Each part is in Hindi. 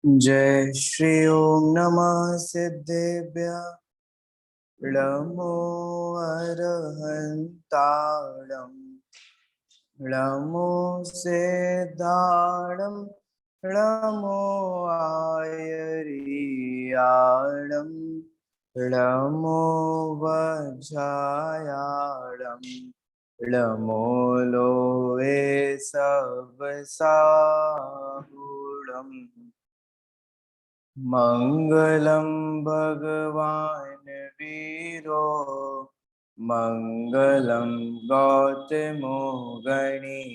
जय श्री ओम नमः सिद्धेभ्य नमो अरहन्ताणं नमो सिद्धाणं नमो आयर्याणं नमो वज्रायाणं नमो लोहे सबसाहुणम् मंगलम भगवान वीरो मंगलम गौतमो गणी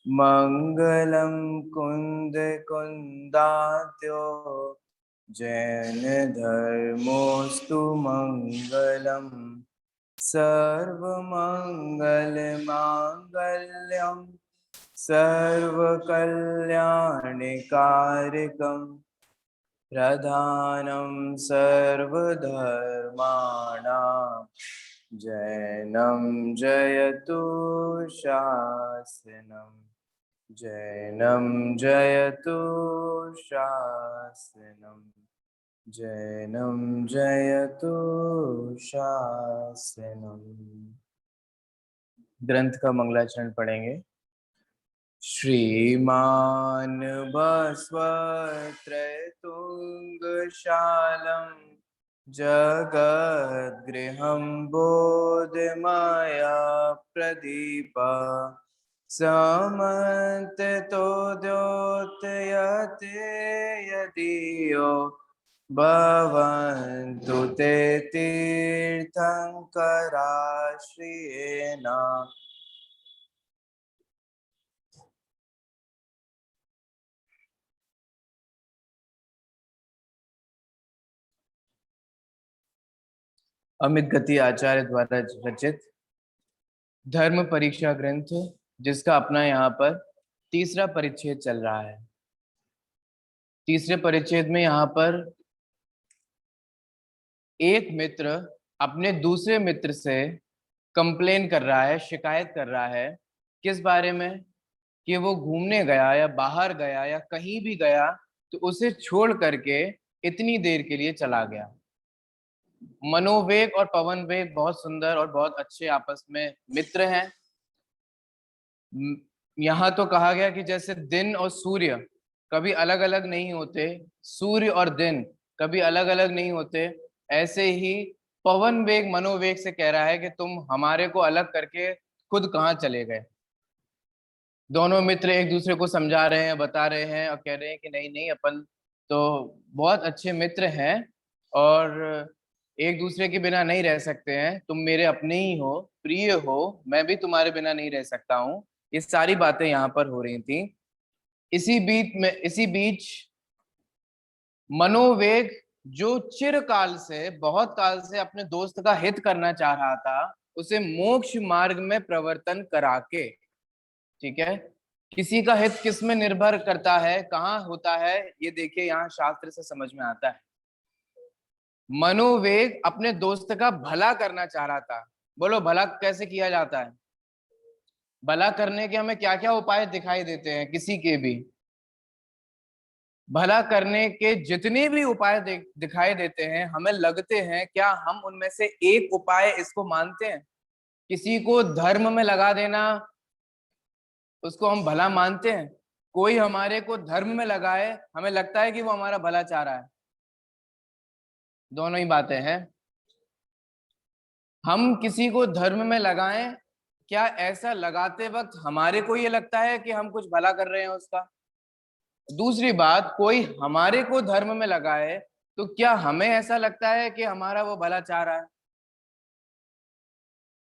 मंगलम कुंद कुंदात्यो जैन धर्मोस्तु मंगलम सर्वमंगल मांगल्यम सर्वकल्याणिकारकम् प्रधानं सर्वधर्माणां जैनं जयतु शासनं जैनं जयतु शासनं जैनं जयतु शासनम। ग्रंथ का मंगलाचरण पढ़ेंगे। श्रीमान बस्वत्रैतुंगशालं जगद्गृहं बोधमया प्रदीपा समन्वितो द्योतयते यदीयो भवन्तु ते तीर्थंकराश्रयेण। अमित गति आचार्य द्वारा रचित धर्म परीक्षा ग्रंथ, जिसका अपना यहाँ पर तीसरा परिच्छेद चल रहा है। तीसरे परिच्छेद में यहाँ पर एक मित्र अपने दूसरे मित्र से कंप्लेन कर रहा है, शिकायत कर रहा है। किस बारे में? कि वो घूमने गया या बाहर गया या कहीं भी गया तो उसे छोड़ करके इतनी देर के लिए चला गया। मनोवेग और पवन वेग बहुत सुंदर और बहुत अच्छे आपस में मित्र हैं। यहाँ तो कहा गया कि जैसे दिन और सूर्य कभी अलग अलग नहीं होते, सूर्य और दिन कभी अलग अलग नहीं होते, ऐसे ही पवन वेग मनोवेग से कह रहा है कि तुम हमारे को अलग करके खुद कहाँ चले गए। दोनों मित्र एक दूसरे को समझा रहे हैं, बता रहे हैं और कह रहे हैं कि नहीं नहीं, अपन तो बहुत अच्छे मित्र हैं और एक दूसरे के बिना नहीं रह सकते हैं। तुम मेरे अपने ही हो, प्रिय हो, मैं भी तुम्हारे बिना नहीं रह सकता हूँ। ये सारी बातें यहाँ पर हो रही थी। इसी बीच मनोवेग, जो चिरकाल से, बहुत काल से अपने दोस्त का हित करना चाह रहा था, उसे मोक्ष मार्ग में प्रवर्तन करा के, ठीक है, किसी का हित किस में निर्भर करता है, कहाँ होता है, ये देखिए यहाँ शास्त्र से समझ में आता है। मनोवेग अपने दोस्त का भला करना चाह रहा था। बोलो भला कैसे किया जाता है? भला करने के हमें क्या क्या उपाय दिखाई देते हैं? किसी के भी भला करने के जितने भी उपाय दिखाई देते हैं, हमें लगते हैं, क्या हम उनमें से एक उपाय इसको मानते हैं? किसी को धर्म में लगा देना, उसको हम भला मानते हैं? कोई हमारे को धर्म में लगाए, हमें लगता है कि वो हमारा भला चाह रहा है? दोनों ही बातें हैं। हम किसी को धर्म में लगाएं, क्या ऐसा लगाते वक्त हमारे को ये लगता है कि हम कुछ भला कर रहे हैं उसका? दूसरी बात, कोई हमारे को धर्म में लगाए तो क्या हमें ऐसा लगता है कि हमारा वो भला चाह रहा है?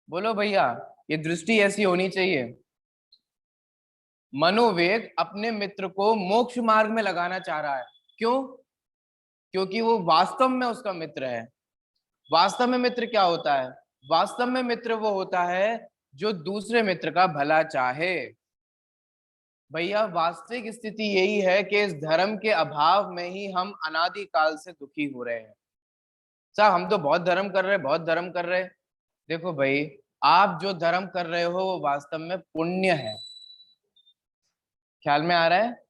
बोलो भैया, ये दृष्टि ऐसी होनी चाहिए। मनोवेग अपने मित्र को मोक्ष मार्ग में लगाना चाह रहा है। क्यों? क्योंकि वो वास्तव में उसका मित्र है। वास्तव में मित्र क्या होता है? वास्तव में मित्र वो होता है जो दूसरे मित्र का भला चाहे। भैया, वास्तविक स्थिति यही है कि इस धर्म के अभाव में ही हम अनादि काल से दुखी हो रहे हैं। साहब, हम तो बहुत धर्म कर रहे हैं, बहुत धर्म कर रहे हैं। देखो भाई, आप जो धर्म कर रहे हो वो वास्तव में पुण्य है। ख्याल में आ रहा है?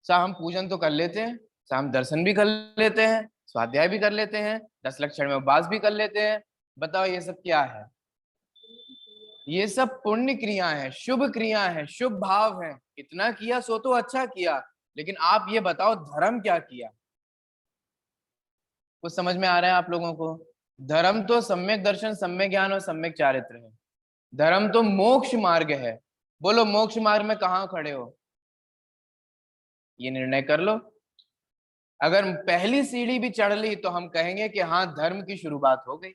साहब हम पूजन तो कर लेते हैं, साहब हम दर्शन भी कर लेते हैं, स्वाध्याय भी कर लेते हैं, 10 लक्षण में उपवास भी कर लेते हैं, बताओ ये सब क्या है? ये सब पुण्य क्रिया है, शुभ क्रिया है, शुभ भाव है। इतना किया सो तो अच्छा किया, लेकिन आप ये बताओ धर्म क्या किया? कुछ समझ में आ रहा है आप लोगों को? धर्म तो सम्यक दर्शन, सम्यक ज्ञान और सम्यक चारित्र है। धर्म तो मोक्ष मार्ग है। बोलो मोक्ष मार्ग में कहाँ खड़े हो, ये निर्णय कर लो। अगर पहली सीढ़ी भी चढ़ ली तो हम कहेंगे कि हाँ धर्म की शुरुआत हो गई।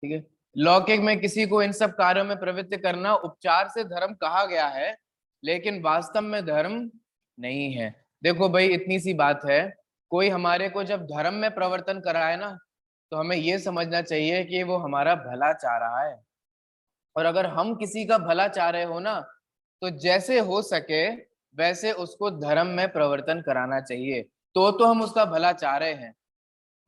ठीक है, लौकिक में किसी को इन सब कार्यों में प्रवृत्त करना उपचार से धर्म कहा गया है, लेकिन वास्तव में धर्म नहीं है। देखो भाई इतनी सी बात है, कोई हमारे को जब धर्म में प्रवर्तन कराए ना, तो हमें ये समझना चाहिए कि वो हमारा भला चाह रहा है। और अगर हम किसी का भला चाह रहे हो ना, तो जैसे हो सके वैसे उसको धर्म में प्रवर्तन कराना चाहिए, तो हम उसका भला चाह रहे हैं।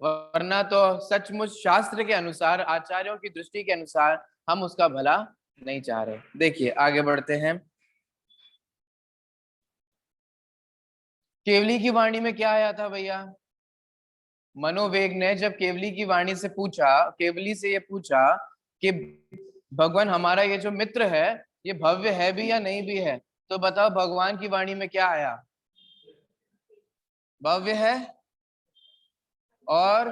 वरना तो सचमुच शास्त्र के अनुसार, आचार्यों की दृष्टि के अनुसार हम उसका भला नहीं चाह रहे। देखिए आगे बढ़ते हैं। केवली की वाणी में क्या आया था भैया? मनोवेग ने जब केवली की वाणी से पूछा, केवली से ये पूछा कि भगवान हमारा ये जो मित्र है ये भव्य है भी या नहीं भी है, तो बताओ भगवान की वाणी में क्या आया? भव्य है। और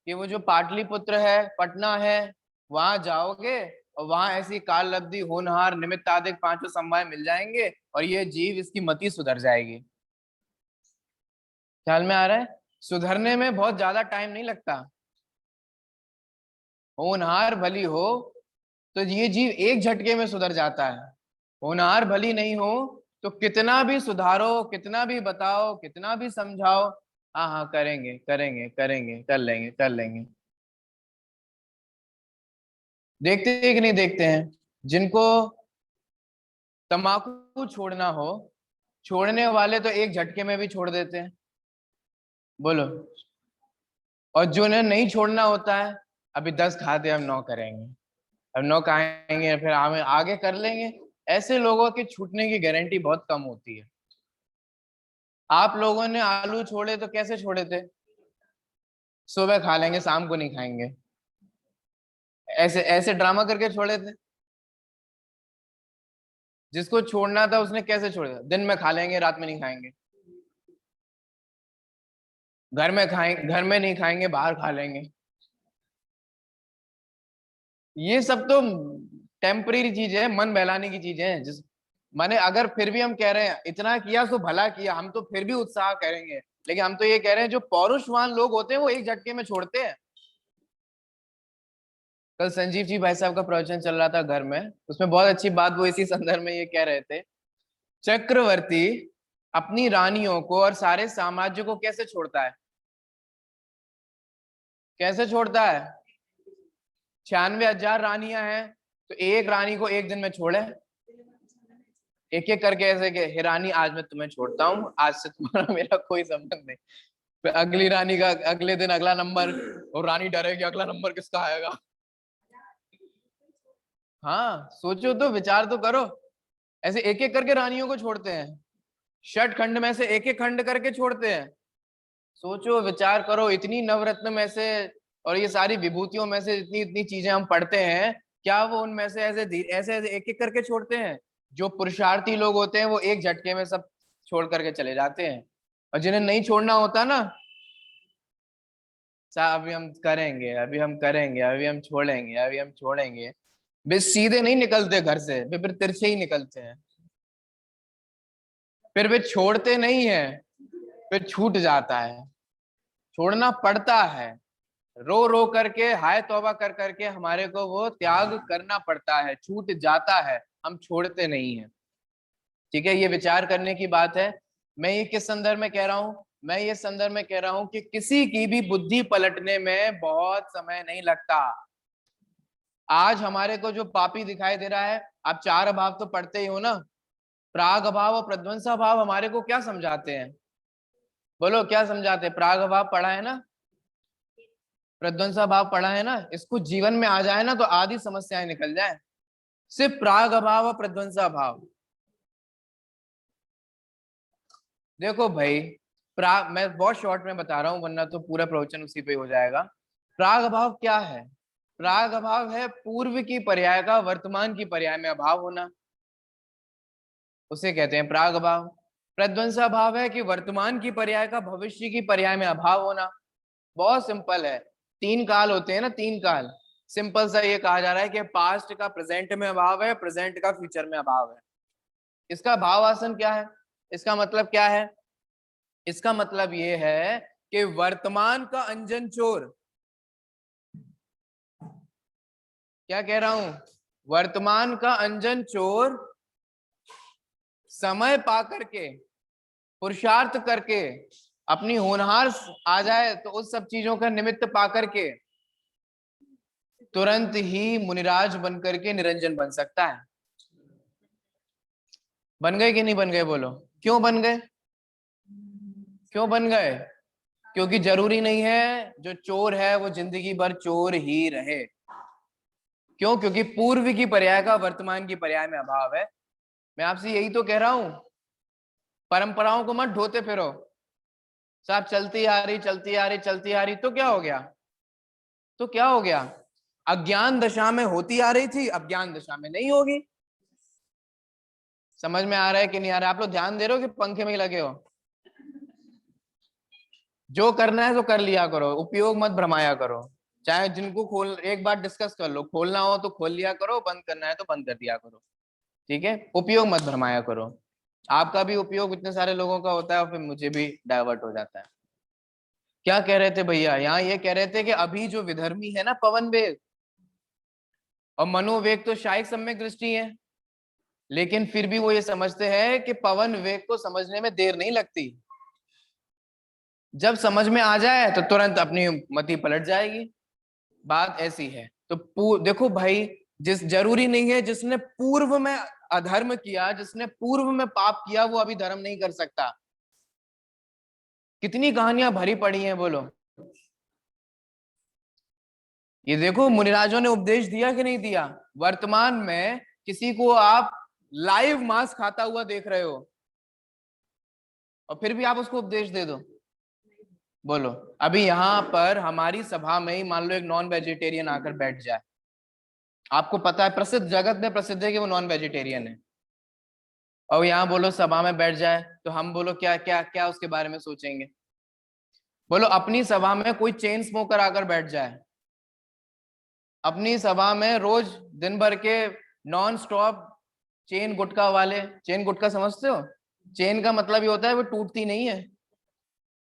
कि वो जो पाटलिपुत्र है, पटना है, वहां जाओगे और वहां ऐसी काल लब्धि, होनहार, निमित्त आदि पांचों समवाय मिल जाएंगे और ये जीव इसकी मति सुधर जाएगी। ख्याल में आ रहा है? सुधरने में बहुत ज्यादा टाइम नहीं लगता। होनहार भली हो तो ये जीव एक झटके में सुधर जाता है। होनहार भली नहीं हो तो कितना भी सुधारो, कितना भी बताओ, कितना भी समझाओ, हाँ हाँ करेंगे करेंगे करेंगे, कर लेंगे कर लेंगे। देखते हैं कि नहीं देखते हैं? जिनको तंबाकू छोड़ना हो, छोड़ने वाले तो एक झटके में भी छोड़ देते हैं। बोलो। और जो उन्हें नहीं छोड़ना होता है, अभी 10 खाते हम 9 करेंगे, अब 9 खाएंगे फिर हमें आगे कर लेंगे। ऐसे लोगों के छूटने की गारंटी बहुत कम होती है। आप लोगों ने आलू छोड़े तो कैसे छोड़े थे? सुबह खा लेंगे शाम को नहीं खाएंगे, ऐसे ऐसे ड्रामा करके छोड़े थे। जिसको छोड़ना था उसने कैसे छोड़ा? दिन में खा लेंगे रात में नहीं खाएंगे, घर में खाएंगे, घर में नहीं खाएंगे बाहर खा लेंगे। ये सब तो टेम्परेरी चीज है, मन बहलाने की चीजें हैं। जिस माने अगर फिर भी हम कह रहे हैं इतना किया तो भला किया, हम तो फिर भी उत्साह करेंगे, लेकिन हम तो ये कह रहे हैं जो पौरुषवान लोग होते हैं वो एक झटके में छोड़ते हैं। कल संजीव जी भाई साहब का प्रवचन चल रहा था घर में, उसमें बहुत अच्छी बात वो इसी संदर्भ में ये कह रहे थे। चक्रवर्ती अपनी रानियों को और सारे साम्राज्य को कैसे छोड़ता है? कैसे छोड़ता है? 96,000 रानियां हैं, तो एक रानी को एक दिन में छोड़े, एक एक करके ऐसे के, हे रानी आज मैं तुम्हें छोड़ता हूँ, आज से तुम्हारा मेरा कोई संबंध नहीं। फिर अगली रानी का अगले दिन अगला नंबर, और रानी डरेगी अगला नंबर किसका आएगा। हाँ सोचो तो, विचार तो करो। ऐसे एक एक करके रानियों को छोड़ते हैं, षट खंड में से एक एक खंड करके छोड़ते हैं। सोचो विचार करो, इतनी नवरत्न में से और ये सारी विभूतियों में से इतनी इतनी चीजें हम पढ़ते हैं, क्या वो उनमें से ऐसे ऐसे ऐसे एक एक करके छोड़ते हैं? जो पुरुषार्थी लोग होते हैं वो एक झटके में सब छोड़ करके चले जाते हैं, और जिन्हें नहीं छोड़ना होता ना, अभी हम करेंगे, अभी हम करेंगे, अभी हम छोड़ेंगे, अभी हम छोड़ेंगे, वे सीधे नहीं निकलते घर से, वे फिर तिरछे ही निकलते हैं। फिर वे छोड़ते नहीं है, फिर छूट जाता है। छोड़ना पड़ता है, रो रो करके, हाय तौबा कर करके हमारे को वो त्याग करना पड़ता है, छूट जाता है, हम छोड़ते नहीं है। ठीक है, ये विचार करने की बात है। मैं ये किस संदर्भ में कह रहा हूं? मैं ये संदर्भ में कह रहा हूं कि किसी की भी बुद्धि पलटने में बहुत समय नहीं लगता। आज हमारे को जो पापी दिखाई दे रहा है, आप 4 अभाव तो पढ़ते ही हो ना, प्राग अभाव और प्रध्वंसा भाव हमारे को क्या समझाते हैं? बोलो क्या समझाते हैं? प्राग अभाव पढ़ा है ना, प्रध्वंसा भाव पढ़ा है ना, इसको जीवन में आ जाए ना तो आधी समस्याएं निकल जाए। सिर्फ प्राग अभाव और प्रध्वंसा भाव, देखो भाई, मैं बहुत शॉर्ट में बता रहा हूँ, वरना तो पूरा प्रवचन उसी पे हो जाएगा। प्राग अभाव क्या है? प्राग अभाव है पूर्व की पर्याय का वर्तमान की पर्याय में अभाव होना, उसे कहते हैं प्राग अभाव। प्रध्वंस अभाव है कि वर्तमान की पर्याय का भविष्य की पर्याय में अभाव होना। बहुत सिंपल है, तीन काल होते हैं ना, तीन काल। सिंपल सा ये कहा जा रहा है कि पास्ट का प्रेजेंट में अभाव है, प्रेजेंट का फ्यूचर में अभाव है। इसका भावासन क्या है? इसका मतलब क्या है? इसका मतलब ये है कि वर्तमान का अंजन चोर, क्या कह रहा हूं, वर्तमान का अंजन चोर समय पा करके, पुरुषार्थ करके, अपनी होनहार आ जाए तो उस सब चीजों का निमित्त पा करके तुरंत ही मुनिराज बन करके निरंजन बन सकता है। बन गए कि नहीं बन गए? बोलो क्यों बन गए? क्यों बन गए? क्योंकि जरूरी नहीं है जो चोर है वो जिंदगी भर चोर ही रहे। क्यों? क्योंकि पूर्व की पर्याय का वर्तमान की पर्याय में अभाव है। मैं आपसे यही तो कह रहा हूं, परंपराओं को मत ढोते फिरो। साहब चलती आ रही, चलती आ रही, चलती आ रही, तो क्या हो गया? तो क्या हो गया? अज्ञान दशा में होती आ रही थी, अब ज्ञान दशा में नहीं होगी। समझ में आ रहा है कि नहीं आ रहा है? आप लोग ध्यान दे रहे हो कि पंखे में ही लगे हो? जो करना है तो कर लिया करो, उपयोग मत भ्रमाया करो। चाहे जिनको खोल, एक बार डिस्कस कर लो, खोलना हो तो खोल लिया करो, बंद करना है तो बंद कर दिया करो। ठीक है, उपयोग मत भरमाया करो। आपका भी उपयोग इतने सारे लोगों का होता है और फिर मुझे भी डाइवर्ट हो जाता है। क्या कह रहे थे भैया? यहाँ ये कह रहे थे कि अभी जो विधर्मी है ना, पवन वेग और मनोवेग तो शायद सम्यक दृष्टि है, लेकिन फिर भी वो ये समझते हैं कि पवन वेग को समझने में देर नहीं लगती। जब समझ में आ जाए तो तुरंत अपनी मति पलट जाएगी। बात ऐसी है। तो देखो भाई, जिस जरूरी नहीं है जिसने पूर्व में अधर्म किया, जिसने पूर्व में पाप किया, वो अभी धर्म नहीं कर सकता। कितनी कहानियां भरी पड़ी हैं, बोलो। ये देखो, मुनिराजों ने उपदेश दिया कि नहीं दिया? वर्तमान में किसी को आप लाइव मांस खाता हुआ देख रहे हो और फिर भी आप उसको उपदेश दे दो? बोलो। अभी यहाँ पर हमारी सभा में ही मान लो एक नॉन वेजिटेरियन आकर बैठ जाए, आपको पता है, प्रसिद्ध, जगत में प्रसिद्ध है कि वो नॉन वेजिटेरियन है, और यहाँ बोलो सभा में बैठ जाए, तो हम बोलो क्या क्या क्या उसके बारे में सोचेंगे? बोलो अपनी सभा में कोई चेन स्मोकर आकर बैठ जाए, अपनी सभा में रोज दिन भर के नॉन स्टॉप चेन गुटखा वाले, चेन गुटखा समझते हो? चेन का मतलब ये होता है वो टूटती नहीं है,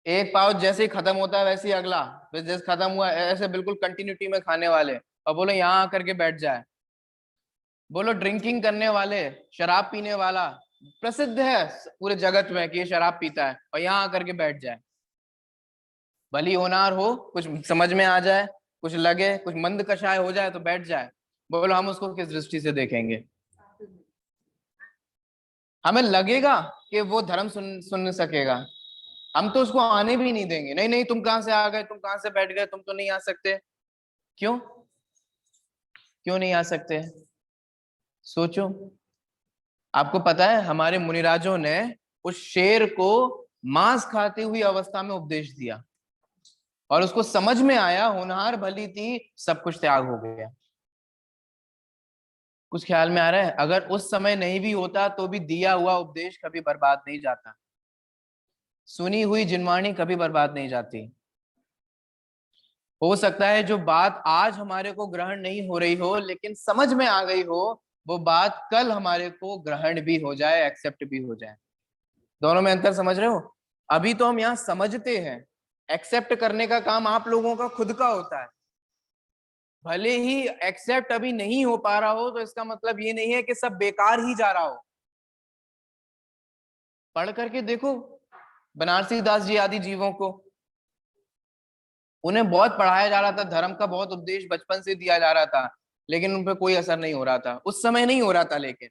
एक पाव जैसे ही खत्म होता है वैसे ही अगला, फिर जैसे खत्म हुआ ऐसे बिल्कुल कंटिन्यूटी में खाने वाले, और बोलो यहाँ आकर के बैठ जाए। बोलो ड्रिंकिंग करने वाले, शराब पीने वाला, प्रसिद्ध है पूरे जगत में कि ये शराब पीता है, और यहाँ आकर के बैठ जाए, भली होनार हो, कुछ समझ में आ जाए, कुछ लगे, कुछ मंद कषाय हो जाए तो बैठ जाए। बोलो हम उसको किस दृष्टि से देखेंगे? हमें लगेगा कि वो धर्म सुन सकेगा, हम तो उसको आने भी नहीं देंगे। नहीं नहीं, तुम कहां से आ गए, तुम कहां से बैठ गए, तुम तो नहीं आ सकते। क्यों? क्यों नहीं आ सकते? सोचो। आपको पता है हमारे मुनिराजों ने उस शेर को मांस खाती हुई अवस्था में उपदेश दिया, और उसको समझ में आया, होनहार भली थी, सब कुछ त्याग हो गया। कुछ ख्याल में आ रहा है? अगर उस समय नहीं भी होता तो भी दिया हुआ उपदेश कभी बर्बाद नहीं जाता, सुनी हुई जिनवाणी कभी बर्बाद नहीं जाती। हो सकता है जो बात आज हमारे को ग्रहण नहीं हो रही हो, लेकिन समझ में आ गई हो, वो बात कल हमारे को ग्रहण भी हो जाए, एक्सेप्ट भी हो जाए। दोनों में अंतर समझ रहे हो? अभी तो हम यहाँ समझते हैं, एक्सेप्ट करने का काम आप लोगों का खुद का होता है। भले ही एक्सेप्ट अभी नहीं हो पा रहा हो तो इसका मतलब ये नहीं है कि सब बेकार ही जा रहा हो। पढ़ करके देखो बनारसी दास जी आदि जीवों को, उन्हें बहुत पढ़ाया जा रहा था, धर्म का बहुत उपदेश बचपन से दिया जा रहा था, लेकिन उन पर कोई असर नहीं हो रहा था। उस समय नहीं हो रहा था, लेकिन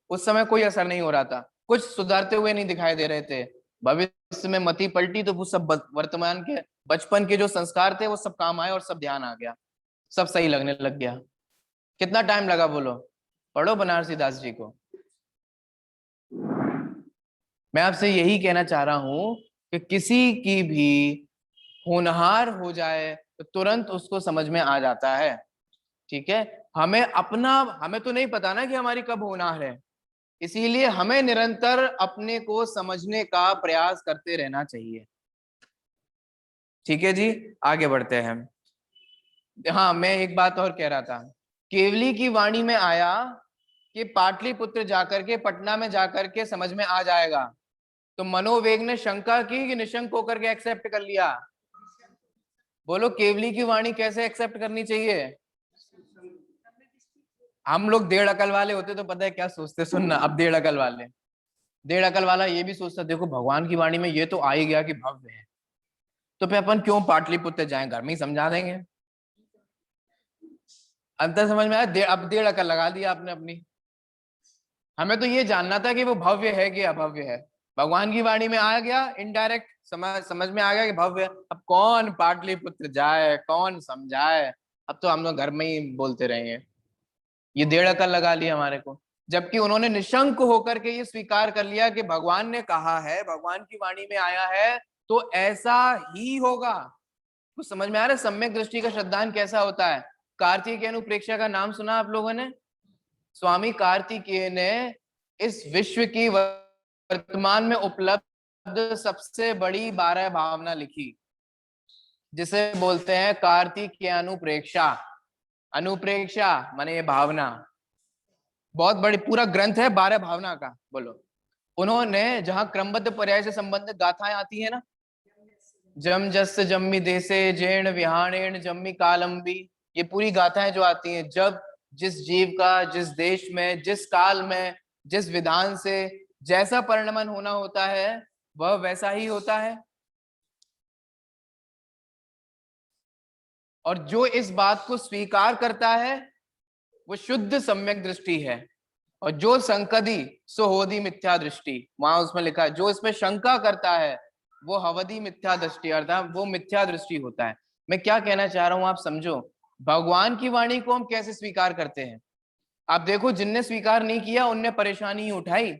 उस समय कोई असर नहीं हो रहा था, कुछ सुधरते हुए नहीं दिखाई दे रहे थे। भविष्य में मति पलटी तो वो सब वर्तमान के बचपन के जो संस्कार थे वो सब काम आए और सब ध्यान आ गया, सब सही लगने लग गया। कितना टाइम लगा बोलो? पढ़ो बनारसी दास जी को। मैं आपसे यही कहना चाह रहा हूं कि किसी की भी होनहार हो जाए तो तुरंत उसको समझ में आ जाता है। ठीक है, हमें तो नहीं पता ना कि हमारी कब होनहार है, इसीलिए हमें निरंतर अपने को समझने का प्रयास करते रहना चाहिए। ठीक है जी, आगे बढ़ते हैं। हाँ, मैं एक बात और कह रहा था। केवली की वाणी में आया कि पाटलिपुत्र जाकर के, पटना में जाकर के समझ में आ जाएगा, तो मनोवेग ने शंका की कि निशंक होकर के एक्सेप्ट कर लिया। बोलो, केवली की वाणी कैसे एक्सेप्ट करनी चाहिए? हम लोग डेढ़ अकल वाले होते तो पता है क्या सोचते, सुनना, अब डेढ़ अकल वाला ये भी सोचता, देखो भगवान की वाणी में ये तो आ ही गया कि भव्य है, तो फिर अपन क्यों पाटलिपुत्र जाएं, घर में ही समझा देंगे। अंतर समझ में आया? अब डेढ़ अकल लगा दिया आपने अपनी। हमें तो ये जानना था कि वो भव्य है कि अभव्य है। भगवान की वाणी में आ गया, इनडायरेक्ट समझ में आ गया कि भव्य है। अब कौन पाटलिपुत्र जाए, कौन समझाए, अब तो हम लोग घर में ही बोलते रहेंगे। ये डेढ़ अकल लगा ली हमारे को, जबकि उन्होंने निशंक होकर के ये स्वीकार कर लिया कि भगवान ने कहा है, भगवान की वाणी में आया है, तो ऐसा ही होगा। कुछ समझ में आ रहा है सम्यक दृष्टि का श्रद्धान कैसा होता है? कार्तिकेय अनुप्रेक्षा का नाम सुना आप लोगों ने? स्वामी कार्तिकेय ने इस विश्व की वर्तमान में उपलब्ध सबसे बड़ी 12 भावना लिखी, जिसे बोलते हैं कार्तिकेय अनुप्रेक्षा। अनुप्रेक्षा माने ये भावना, बहुत बड़ी पूरा ग्रंथ है 12 भावना का। बोलो, उन्होंने जहां क्रमबद्ध पर्याय से संबंधित गाथाएं आती है ना, जम जस जम्मी देसे जैन विहाणेन जम्मी कालंबी, ये पूरी गाथाएं जो आती हैं, जब जिस जीव का जिस देश में जिस काल में जिस विधान से जैसा परिणमन होना होता है वह वैसा ही होता है। और जो इस बात को स्वीकार करता है वो शुद्ध सम्यक दृष्टि है, और जो संकदी सुहोदी मिथ्या दृष्टि, वहां उसमें लिखा है, जो इसमें शंका करता है वो हवदी मिथ्या दृष्टि, अर्थात वो मिथ्या दृष्टि होता है। मैं क्या कहना चाह रहा हूं आप समझो, भगवान की वाणी को हम कैसे स्वीकार करते हैं? आप देखो, जिनने स्वीकार नहीं किया उनने परेशानी ही उठाई।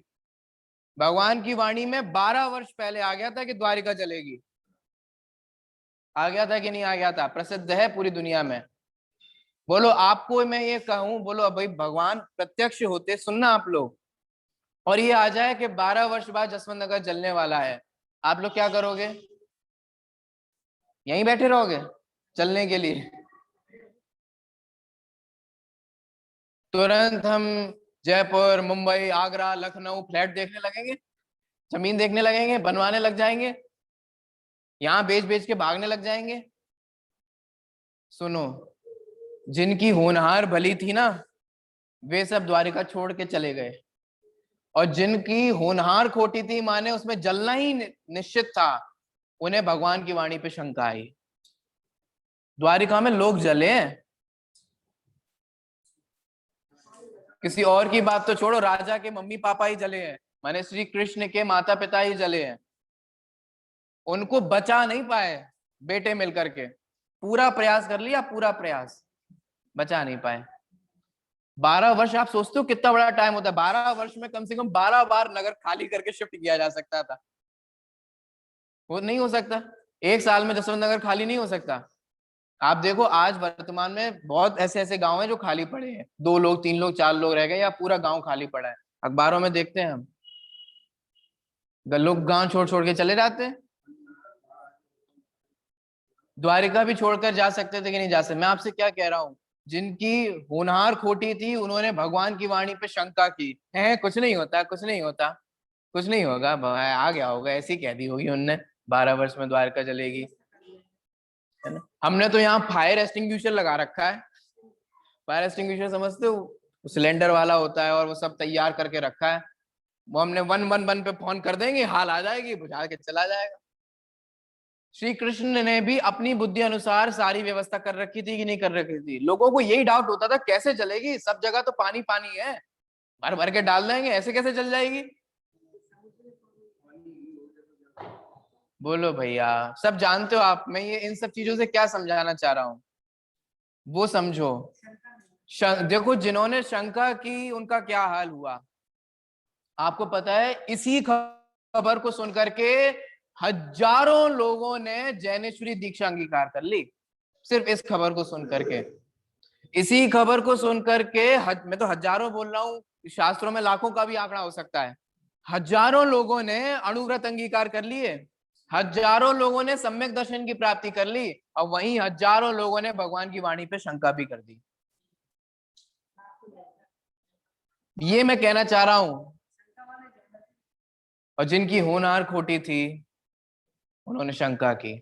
भगवान की वाणी में 12 वर्ष पहले आ गया था कि द्वारिका जलेगी। आ गया था कि नहीं आ गया था? प्रसिद्ध है पूरी दुनिया में। बोलो, आपको मैं ये कहूं, बोलो भाई भगवान प्रत्यक्ष होते, सुनना आप लोग, और ये आ जाए कि 12 वर्ष बाद जसवंत नगर जलने वाला है, आप लोग क्या करोगे? यहीं बैठे रहोगे चलने के लिए? तुरंत हम जयपुर, मुंबई, आगरा, लखनऊ फ्लैट देखने लगेंगे, जमीन देखने लगेंगे, बनवाने लग जाएंगे, यहाँ बेच बेच के भागने लग जाएंगे। सुनो, जिनकी होनहार भली थी ना, वे सब द्वारिका छोड़ के चले गए, और जिनकी होनहार खोटी थी, माने उसमें जलना ही निश्चित था, उन्हें भगवान की वाणी पे शंका आई। द्वारिका में लोग जले हैं, किसी और की बात तो छोड़ो, राजा के मम्मी पापा ही जले हैं, माने श्री कृष्ण के माता पिता ही जले हैं। उनको बचा नहीं पाए बेटे मिलकर के, पूरा प्रयास कर लिया, पूरा प्रयास, बचा नहीं पाए। 12 वर्ष, आप सोचते हो कितना बड़ा टाइम होता है? 12 वर्ष में कम से कम 12 बार नगर खाली करके शिफ्ट किया जा सकता था। वो नहीं हो सकता, एक साल में जसवंत नगर खाली नहीं हो सकता। आप देखो, आज वर्तमान में बहुत ऐसे ऐसे गांव हैं जो खाली पड़े हैं, 2 लोग 3 लोग 4 लोग रह गए, या पूरा गांव खाली पड़ा है। अखबारों में देखते हैं हम, लोग गांव छोड़ छोड़ के चले जाते हैं। द्वारिका भी छोड़कर जा सकते थे कि नहीं जा सकते? मैं आपसे क्या कह रहा हूँ, जिनकी होनहार खोटी थी उन्होंने भगवान की वाणी पे शंका की है, कुछ नहीं होता, कुछ नहीं होता, कुछ नहीं होगा, आ गया होगा, ऐसी कह दी होगी उनने, 12 वर्ष में द्वारका जलेगी, है ना? हमने तो यहाँ फायर एक्सटिंग्विशर लगा रखा है। फायर एक्सटिंग्विशर समझते हो? सिलेंडर वाला होता है, और वो सब तैयार करके रखा है, वो हमने 111 पे फोन कर देंगे, हाल आ जाएगी, बुझा के चला जाएगा। श्री कृष्ण ने भी अपनी बुद्धि अनुसार सारी व्यवस्था कर रखी थी कि नहीं कर रखी थी? लोगों को यही डाउट होता था, कैसे जलेगी, सब जगह तो पानी पानी है, भर भर के डाल देंगे, ऐसे कैसे जल जाएगी? बोलो भैया, सब जानते हो आप, मैं ये इन सब चीजों से क्या समझाना चाह रहा हूं, वो समझो। देखो, जिन्होंने शंका की उनका क्या हाल हुआ, आपको पता है? इसी खबर को सुनकर के हजारों लोगों ने जैनेश्वरी दीक्षा अंगीकार कर ली, सिर्फ इस खबर को सुनकर के। इसी खबर को सुनकर के मैं तो हजारों बोल रहा हूं, शास्त्रों में लाखों का भी आंकड़ा हो सकता है। हजारों लोगों ने अणुव्रत अंगीकार कर लिए, हजारों लोगों ने सम्यक दर्शन की प्राप्ति कर ली, और वहीं हजारों लोगों ने भगवान की वाणी पे शंका भी कर दी। ये मैं कहना चाह रहा हूं। और जिनकी होनहार खोटी थी उन्होंने शंका की।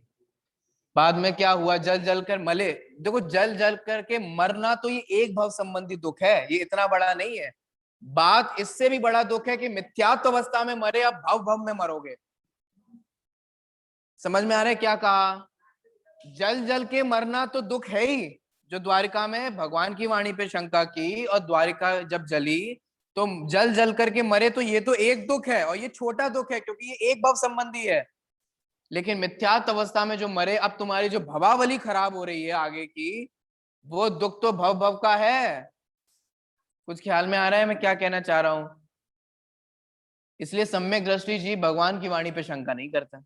बाद में क्या हुआ, जल जल कर मले। देखो, जल जल करके मरना तो ये एक भव संबंधी दुख है, ये इतना बड़ा नहीं है। बात इससे भी बड़ा दुख है कि मिथ्यात्व अवस्था में मरे, अब भव भव में मरोगे। समझ में आ रहा है क्या कहा? जल जल के मरना तो दुख है ही, जो द्वारिका में भगवान की वाणी पे शंका की और द्वारिका जब जली तो जल जल करके मरे, तो ये तो एक दुख है, और ये छोटा दुख है क्योंकि ये एक भव संबंधी है। लेकिन मिथ्यात्व अवस्था में जो मरे, अब तुम्हारी जो भवावली खराब हो रही है आगे की, वो दुख तो भव भव का है। कुछ ख्याल में आ रहा है मैं क्या कहना चाह रहा हूं? इसलिए सम्यक दृष्टि जी भगवान की वाणी पे शंका नहीं करता।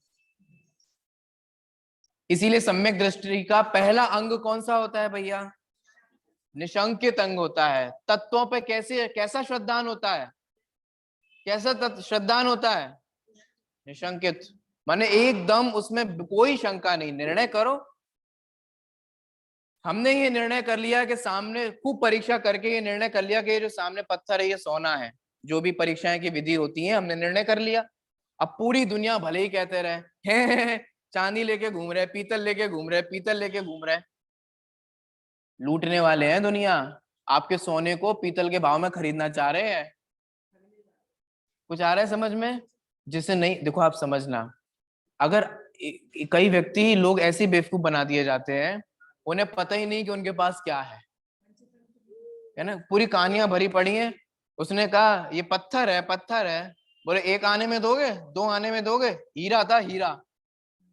इसीलिए सम्यक दृष्टि का पहला अंग कौन सा होता है भैया? निशंकित अंग होता है। तत्वों पे कैसा श्रद्धान होता है? कैसा श्रद्धान होता है? निशंकित, माने एकदम उसमें कोई शंका नहीं, निर्णय करो। हमने ये निर्णय कर लिया कि सामने खूब परीक्षा करके ये निर्णय कर लिया कि ये जो सामने पत्थर है ये सोना है। जो भी परीक्षाएं की विधि होती है हमने निर्णय कर लिया। अब पूरी दुनिया भले ही कहते रहे हैं चांदी लेके घूम रहे, पीतल लेके घूम रहे, पीतल लेके घूम रहे, लूटने वाले हैं दुनिया। आपके सोने को पीतल के भाव में खरीदना चाह रहे हैं। कुछ आ रहा है समझ में? जिसे नहीं, देखो आप समझना, अगर कई व्यक्ति लोग ऐसे बेवकूफ बना दिए जाते हैं, उन्हें पता ही नहीं कि उनके पास क्या है ना। पूरी कहानियां भरी पड़ी हैं। उसने कहा ये पत्थर है, पत्थर है। बोले एक आने में दोगे, दो आने में दोगे? हीरा था, हीरा।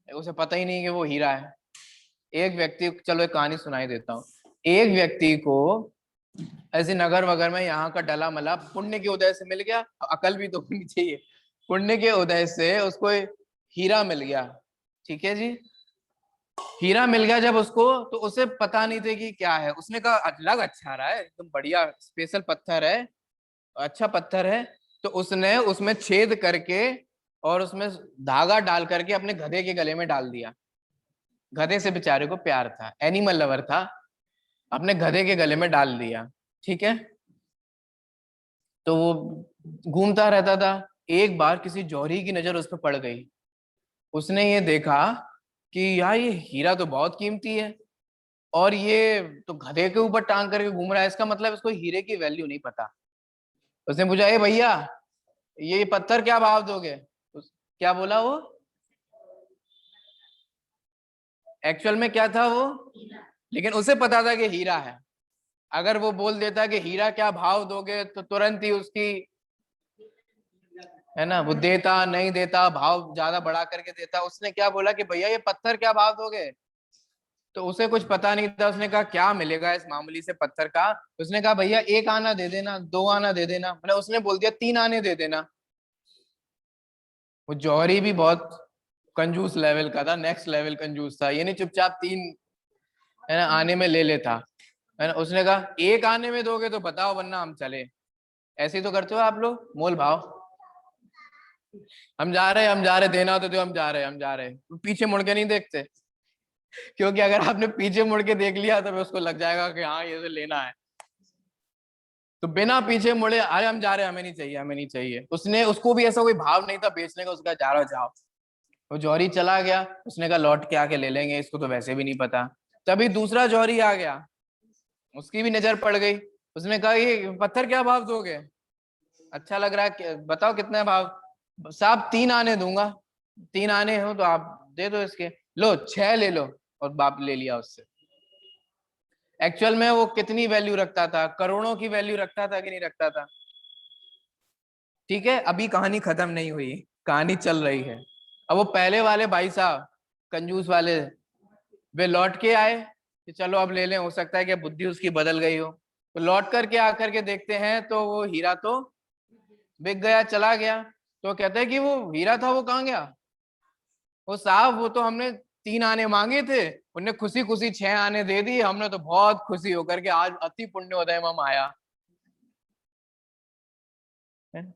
उसे पता ही नहीं कि वो हीरा है। एक व्यक्ति, चलो एक कहानी सुनाई देता हूँ। एक व्यक्ति को ऐसे नगर वगर में यहाँ का डला मला पुण्य के उदय से मिल गया। अकल भी तो होनी चाहिए। पुण्य के उदय से उसको हीरा मिल गया। ठीक है जी, हीरा मिल गया जब उसको, तो उसे पता नहीं थे कि क्या है। उसने कहा लग अच्छा रहा है, एकदम बढ़िया स्पेशल पत्थर है, अच्छा पत्थर है। तो उसने उसमें छेद करके और उसमें धागा डाल करके अपने गधे के गले में डाल दिया। गधे से बेचारे को प्यार था, एनिमल लवर था, अपने गधे के गले में डाल दिया। ठीक है, तो वो घूमता रहता था। एक बार किसी जौहरी की नजर उस पर पड़ गई। उसने ये देखा कि यार ये हीरा तो बहुत कीमती है, और ये तो गधे के ऊपर टांग करके घूम रहा है, इसका मतलब इसको हीरे की वैल्यू नहीं पता। उसने पूछा ए भैया ये पत्थर क्या भाव दोगे? क्या बोला वो? एक्चुअल में क्या था वो? लेकिन उसे पता था कि हीरा है। अगर वो बोल देता कि हीरा क्या भाव दोगे, तो तुरंत ही उसकी, है ना, वो देता नहीं देता, भाव ज्यादा बढ़ा करके देता। उसने क्या बोला कि भैया ये पत्थर क्या भाव दोगे? तो उसे कुछ पता नहीं था। उसने कहा क्या मिलेगा इस मामूली से पत्थर का? उसने कहा भैया एक आना दे देना, दो आना दे देना, मतलब उसने बोल दिया तीन आने दे देना। वो जौहरी भी बहुत कंजूस लेवल का था, नेक्स्ट लेवल कंजूस था। ये नहीं चुपचाप तीन, है ना, आने में ले लेता, है ना। उसने कहा एक आने में दोगे तो बताओ, वरना हम चले। ऐसे ही तो करते हो आप लोग, मोल भाव। हम जा रहे हैं, हम जा रहे, देना हो तो दो, हम जा रहे हैं, हम जा रहे हैं। पीछे मुड़ के नहीं देखते, क्योंकि अगर आपने पीछे मुड़ के देख लिया तो उसको लग जाएगा कि हाँ ये तो लेना है। तो बिना पीछे मुड़े अरे हम जा रहे हैं, हमें नहीं चाहिए, हमें नहीं चाहिए। उसने, उसको भी ऐसा कोई भाव नहीं था बेचने का। उसका जा रहा जाओ। वो जौहरी चला गया। उसने कहा लौट के आके ले लेंगे, इसको तो वैसे भी नहीं पता। तभी दूसरा जौहरी आ गया, उसकी भी नजर पड़ गई। उसने कहा ये पत्थर क्या भाव दोगे? अच्छा लग रहा है, बताओ कितना भाव? साहब तीन आने दूंगा। तीन आने हो तो आप दे दो इसके। लो छह ले लो। और बाप ले लिया उससे। एक्चुअल में वो कितनी वैल्यू रखता था? करोड़ों की वैल्यू रखता था कि नहीं रखता था? ठीक है, अभी कहानी खत्म नहीं हुई, कहानी चल रही है। अब वो पहले वाले भाई साहब, कंजूस वाले, वे लौट के आए कि चलो अब ले लें, हो सकता है कि बुद्धि उसकी बदल गई हो। तो लौट करके आकर के देखते हैं तो वो हीरा तो बिक गया, चला गया। तो कहता है कि वो हीरा था वो कहाँ गया? वो साहब वो तो हमने 3 आने मांगे थे, उनने खुशी खुशी 6 आने दे दिए, हमने तो बहुत खुशी होकर के आज अति पुण्योदय में आया।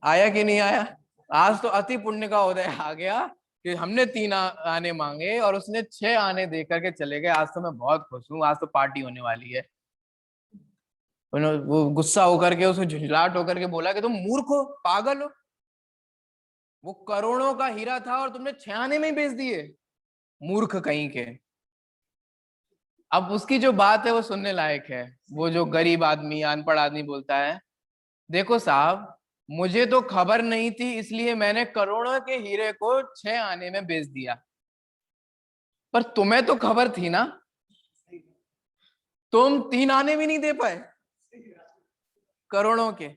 आया कि नहीं आया? आज तो अति पुण्य का उदय आ गया कि हमने 3 आने मांगे और उसने 6 आने दे करके चले गए। आज तो मैं बहुत खुश हूँ, आज तो पार्टी होने वाली है। वो गुस्सा होकर के उसको झुंझलाहट होकर के बोला कि तुम मूर्ख हो, पागल हो, वो करोड़ों का हीरा था और तुमने 6 आने में बेच दिए, मूर्ख कहीं के। अब उसकी जो बात है वो सुनने लायक है। वो जो गरीब आदमी अनपढ़ आदमी बोलता है, देखो साहब मुझे तो खबर नहीं थी इसलिए मैंने करोड़ों के हीरे को 6 आने में बेच दिया, पर तुम्हें तो खबर थी ना, तुम 3 आने भी नहीं दे पाए करोड़ों के।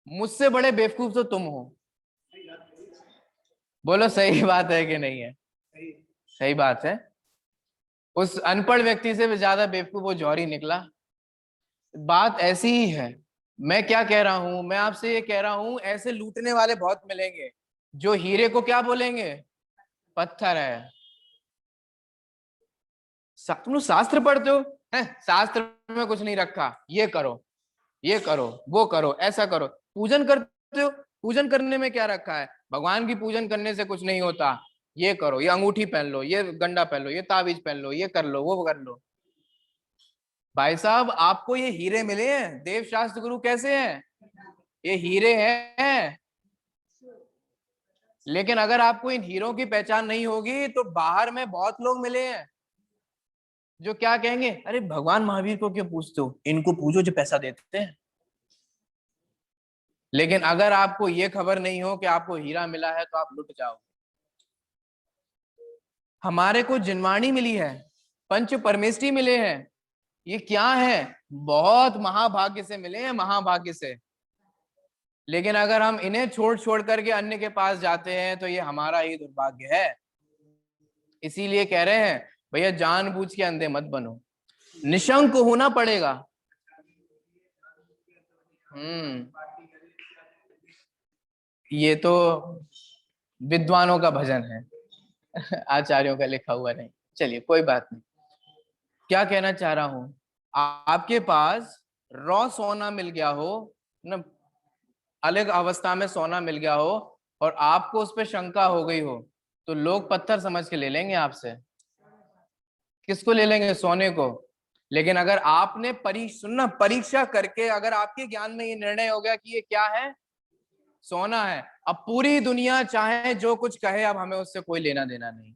मुझसे बड़े बेवकूफ तो तुम हो। बोलो सही बात है कि नहीं है? सही बात है। उस अनपढ़ व्यक्ति से भी ज्यादा बेवकूफ वो जौहरी निकला। बात ऐसी ही है। मैं क्या कह रहा हूं, मैं आपसे ये कह रहा हूं, ऐसे लूटने वाले बहुत मिलेंगे जो हीरे को क्या बोलेंगे, पत्थर है। तुम लोग शास्त्र पढ़ते हो, हैं? शास्त्र में कुछ नहीं रखा, ये करो, ये करो, वो करो, ऐसा करो। पूजन करते हो, पूजन करने में क्या रखा है? भगवान की पूजन करने से कुछ नहीं होता, ये करो, ये अंगूठी पहन लो, ये गंडा पहन लो, ये ताबीज पहन लो, ये कर लो, वो कर लो। भाई साहब आपको ये हीरे मिले हैं, देव शास्त्र गुरु कैसे हैं? ये हीरे हैं। लेकिन अगर आपको इन हीरों की पहचान नहीं होगी तो बाहर में बहुत लोग मिले हैं जो क्या कहेंगे, अरे भगवान महावीर को क्यों पूछते हो, इनको पूछो जो पैसा देते हैं। लेकिन अगर आपको ये खबर नहीं हो कि आपको हीरा मिला है तो आप लुट जाओ। हमारे को जिनवाणी मिली है, पंच परमेष्टि मिले हैं, ये क्या है? बहुत महाभाग्य से मिले हैं, महाभाग्य से। लेकिन अगर हम इन्हें छोड़ छोड़ करके अन्य के पास जाते हैं तो ये हमारा ही दुर्भाग्य है। इसीलिए कह रहे हैं भैया जानबूझ के अंधे मत बनो, निशंक होना पड़ेगा। ये तो विद्वानों का भजन है आचार्यों का लिखा हुआ नहीं। चलिए कोई बात नहीं। क्या कहना चाह रहा हूं, आपके पास रॉ सोना मिल गया हो ना, अलग अवस्था में सोना मिल गया हो और आपको उस पर शंका हो गई हो, तो लोग पत्थर समझ के ले लेंगे आपसे। किसको ले लेंगे? सोने को। लेकिन अगर आपने सुनना, परीक्षा करके अगर आपके ज्ञान में ये निर्णय हो गया कि ये क्या है, सोना है, अब पूरी दुनिया चाहे जो कुछ कहे, अब हमें उससे कोई लेना देना नहीं।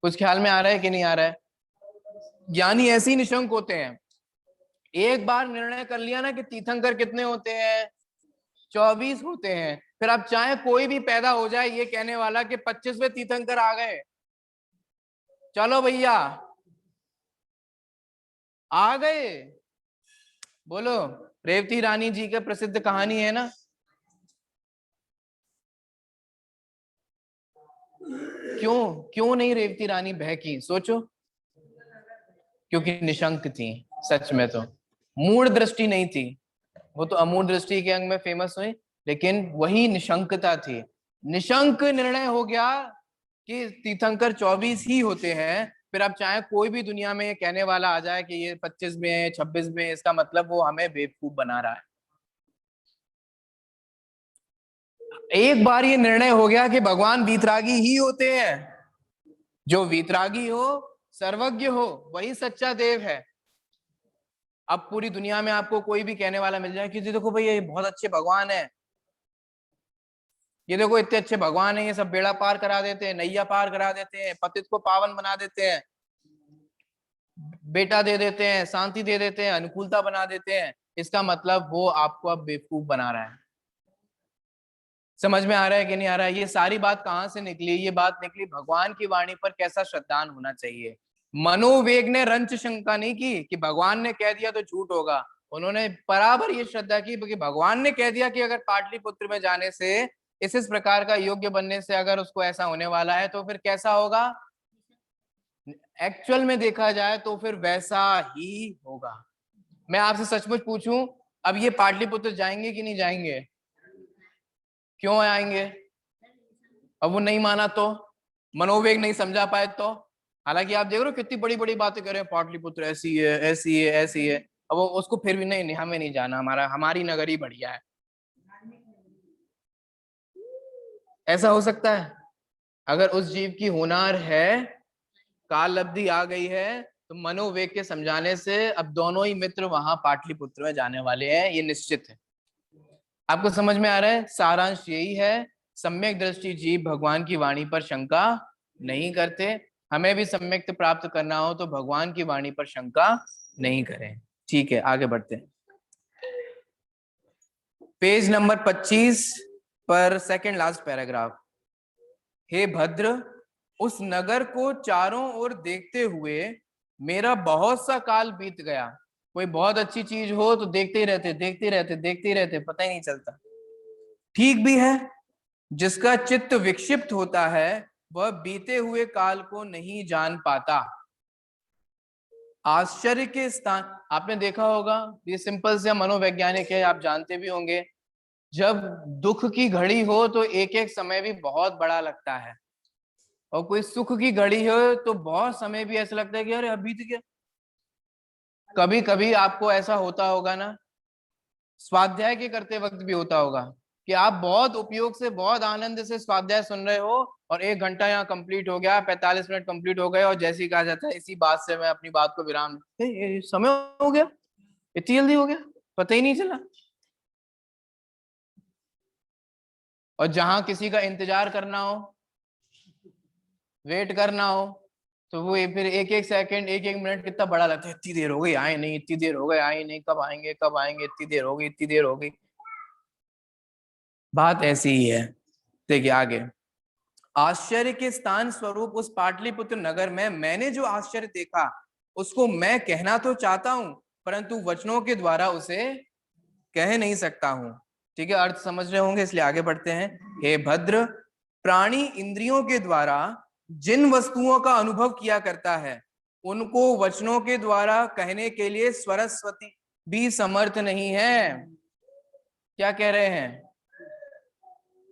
कुछ ख्याल में आ रहा है कि नहीं आ रहा है? ज्ञानी ऐसे ही निशंक होते हैं। एक बार निर्णय कर लिया ना कि तीर्थंकर कितने होते हैं, 24 होते हैं, फिर अब चाहे कोई भी पैदा हो जाए ये कहने वाला कि 25वें तीर्थंकर आ गए, चलो भैया आ गए। बोलो, रेवती रानी जी का प्रसिद्ध कहानी है ना, क्यों क्यों नहीं रेवती रानी बहकी? सोचो, क्योंकि निशंक थी। सच में तो मूढ़ दृष्टि नहीं थी, वो तो अमूढ़ दृष्टि के अंग में फेमस हुई, लेकिन वही निशंकता थी। निशंक निर्णय हो गया कि तीर्थंकर 24 ही होते हैं, फिर अब चाहे कोई भी दुनिया में ये कहने वाला आ जाए कि ये 25 में है, 26 में है, इसका मतलब वो हमें बेवकूफ बना रहा है। एक बार ये निर्णय हो गया कि भगवान वीतरागी ही होते हैं, जो वीतरागी हो, सर्वज्ञ हो, वही सच्चा देव है। अब पूरी दुनिया में आपको कोई भी कहने वाला मिल जाए कि देखो भाई ये बहुत अच्छे भगवान है, ये देखो इतने अच्छे भगवान है, ये सब बेड़ा पार करा देते हैं, नैया पार करा देते हैं, पतित को पावन बना देते हैं, बेटा दे देते हैं, शांति दे देते हैं, अनुकूलता बना देते हैं, इसका मतलब वो आपको अब बेवकूफ बना रहा है। समझ में आ रहा है कि नहीं आ रहा है? ये सारी बात कहां से निकली? ये बात निकली भगवान की वाणी पर कैसा श्रद्धान होना चाहिए। मनोवेग ने रंच शंका नहीं की कि भगवान ने कह दिया तो झूठ होगा, उन्होंने बराबर ये श्रद्धा की कि भगवान ने कह दिया कि अगर पाटलिपुत्र में जाने से, इस प्रकार का योग्य बनने से अगर उसको ऐसा होने वाला है तो फिर कैसा होगा, एक्चुअल में देखा जाए तो फिर वैसा ही होगा। मैं आपसे सचमुच पूछूं, अब ये पाटलिपुत्र जाएंगे कि नहीं जाएंगे? क्यों आएंगे? अब वो नहीं माना तो, मनोवेग नहीं समझा पाए तो। हालांकि आप देख रहे हो कितनी बड़ी बड़ी बातें कर रहे हैं, पाटलिपुत्र ऐसी है ऐसी है ऐसी है, अब वो उसको फिर भी नहीं, नहीं हमें नहीं जाना, हमारी नगरी बढ़िया है। ऐसा हो सकता है? अगर उस जीव की होनार है, काल लब्धि आ गई है, तो मनोवेग के समझाने से अब दोनों ही मित्र वहां पाटलिपुत्र में जाने वाले हैं, ये निश्चित है। आपको समझ में आ रहा है? सारांश यही है, सम्यक दृष्टि जीव भगवान की वाणी पर शंका नहीं करते। हमें भी सम्यक्त प्राप्त करना हो तो भगवान की वाणी पर शंका नहीं करें। ठीक है, आगे बढ़ते हैं। पेज नंबर 25 पर सेकंड लास्ट पैराग्राफ। हे भद्र, उस नगर को चारों ओर देखते हुए मेरा बहुत सा काल बीत गया। कोई बहुत अच्छी चीज हो तो देखते ही रहते, देखते ही रहते, देखते ही रहते, पता ही नहीं चलता। ठीक भी है, जिसका चित्त विक्षिप्त होता है वह बीते हुए काल को नहीं जान पाता। आश्चर्य के स्थान, आपने देखा होगा, ये सिंपल से मनोवैज्ञानिक है, आप जानते भी होंगे। जब दुख की घड़ी हो तो एक एक समय भी बहुत बड़ा लगता है, और कोई सुख की घड़ी हो तो बहुत समय भी ऐसा लगता है कि अरे अभी तो क्या। कभी कभी आपको ऐसा होता होगा ना, स्वाध्याय के करते वक्त भी होता होगा कि आप बहुत उपयोग से, बहुत आनंद से स्वाध्याय सुन रहे हो, और 1 घंटा यहाँ कंप्लीट हो गया, 45 मिनट कंप्लीट हो गए, और जैसे ही कहा जाता है इसी बात से मैं अपनी बात को विराम, ये समय हो गया, इतनी जल्दी हो गया, पता ही नहीं चला। और जहां किसी का इंतजार करना हो, वेट करना हो, तो वो फिर एक एक सेकंड, एक एक मिनट कितना बड़ा लगता है, इतनी देर हो गई आए नहीं, इतनी देर हो गई आए नहीं, कब आएंगे कब आएंगे, इतनी देर हो गई, इतनी देर हो गई। बात ऐसी ही है। देखिए आगे, आश्चर्य के स्थान स्वरूप उस पाटलिपुत्र नगर में मैंने जो आश्चर्य देखा उसको मैं कहना तो चाहता हूं, परंतु वचनों के द्वारा उसे कह नहीं सकता हूं। ठीक है, अर्थ समझ रहे होंगे, इसलिए आगे बढ़ते हैं। हे भद्र, प्राणी इंद्रियों के द्वारा जिन वस्तुओं का अनुभव किया करता है उनको वचनों के द्वारा कहने के लिए सरस्वती भी समर्थ नहीं है। क्या कह रहे हैं?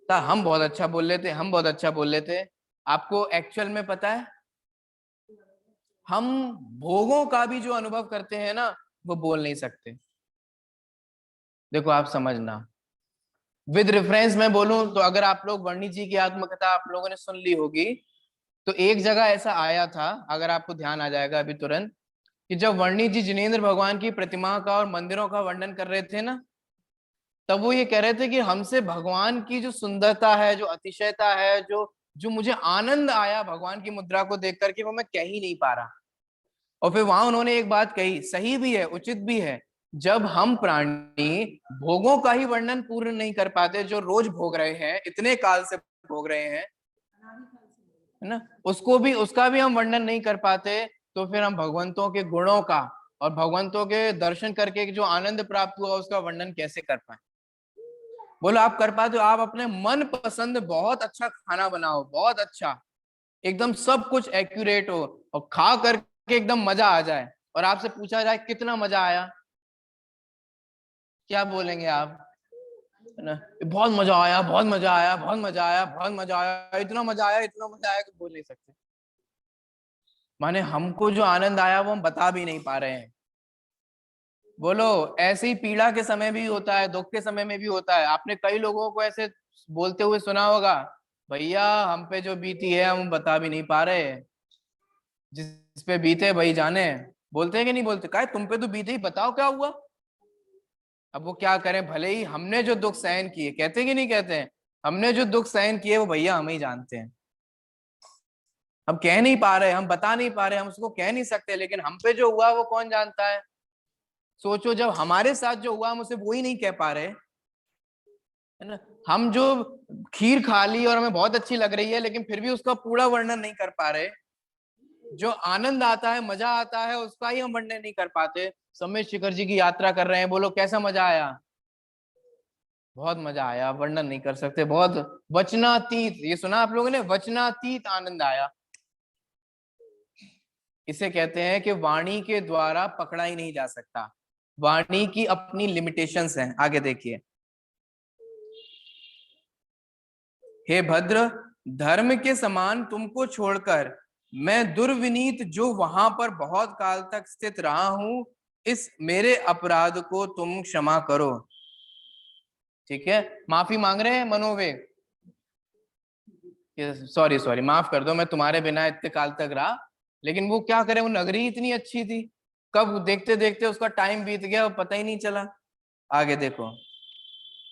हम बहुत अच्छा बोल लेते, हम बहुत अच्छा बोल लेते, आपको एक्चुअल में पता है हम भोगों का भी जो अनुभव करते हैं ना, वो बोल नहीं सकते। देखो आप समझना, विद रेफरेंस मैं बोलूं तो, अगर आप लोग वर्णी जी की आत्मकथा आप लोगों ने सुन ली होगी, तो एक जगह ऐसा आया था, अगर आपको ध्यान आ जाएगा अभी तुरंत, कि जब वर्णी जी जिनेंद्र भगवान की प्रतिमा का और मंदिरों का वर्णन कर रहे थे ना, तब वो ये कह रहे थे कि हमसे भगवान की जो सुंदरता है, जो अतिशयता है, जो जो मुझे आनंद आया भगवान की मुद्रा को देख करके, वो मैं कह ही नहीं पा रहा। और फिर वहां उन्होंने एक बात कही, सही भी है, उचित भी है, जब हम प्राणी भोगों का ही वर्णन पूर्ण नहीं कर पाते, जो रोज भोग रहे हैं, इतने काल से भोग रहे हैं, है ना, उसको भी, उसका भी हम वर्णन नहीं कर पाते, तो फिर हम भगवंतों के गुणों का और भगवंतों के दर्शन करके जो आनंद प्राप्त हुआ उसका वर्णन कैसे कर पाए? बोलो आप कर पाते हो? आप अपने मन पसंद बहुत अच्छा खाना बनाओ, बहुत अच्छा, एकदम सब कुछ एक्यूरेट हो, और खा करके एकदम मजा आ जाए, और आपसे पूछा जाए कितना मजा आया, क्या बोलेंगे आप? है ना, बहुत मजा आया, बहुत मजा आया, बहुत मजा आया, बहुत मजा आया, इतना मजा आया, इतना मजा आया कि बोल नहीं सकते। माने हमको जो आनंद आया वो हम बता भी नहीं पा रहे हैं। बोलो, ऐसे ही पीड़ा के समय भी होता है, दुख के समय में भी होता है। आपने कई लोगों को ऐसे बोलते हुए सुना होगा, भैया हम पे जो बीती है हम बता भी नहीं पा रहे, जिस पे बीते वही जाने। बोलते हैं कि नहीं बोलते? काय तुम पे तो बीते, ही बताओ क्या हुआ। अब वो क्या करें, भले ही हमने जो दुख सहन किए, कहते कि नहीं कहते हैं, हमने जो दुख सहन किए वो भैया हम ही जानते हैं। हम कह नहीं पा रहे, हम बता नहीं पा रहे, हम उसको कह नहीं सकते, लेकिन हम पे जो हुआ वो कौन जानता है। सोचो, जब हमारे साथ जो हुआ हम उसे वो ही नहीं कह पा रहे, है ना। हम जो खीर खा ली और हमें बहुत अच्छी लग रही है, लेकिन फिर भी उसका पूरा वर्णन नहीं कर पा रहे, जो आनंद आता है, मजा आता है, उसका ही हम वर्णन नहीं कर पाते। समेत शिखर जी की यात्रा कर रहे हैं, बोलो कैसा मजा आया? बहुत मजा आया, वर्णन नहीं कर सकते, बहुत वचनातीत, ये सुना आप लोगों ने, वचनातीत आनंद आया। इसे कहते हैं कि वाणी के द्वारा पकड़ा ही नहीं जा सकता, वाणी की अपनी लिमिटेशंस हैं। आगे देखिए, हे भद्र, धर्म के समान तुमको छोड़कर मैं दुर्विनीत जो वहां पर बहुत काल तक स्थित रहा हूं, इस मेरे अपराध को तुम क्षमा करो। ठीक है, माफी मांग रहे हैं मनोवेग। सॉरी सॉरी, माफ कर दो, मैं तुम्हारे बिना इतने काल तक रहा। लेकिन वो क्या करे, वो नगरी इतनी अच्छी थी, कब देखते देखते उसका टाइम बीत गया, वो पता ही नहीं चला। आगे देखो,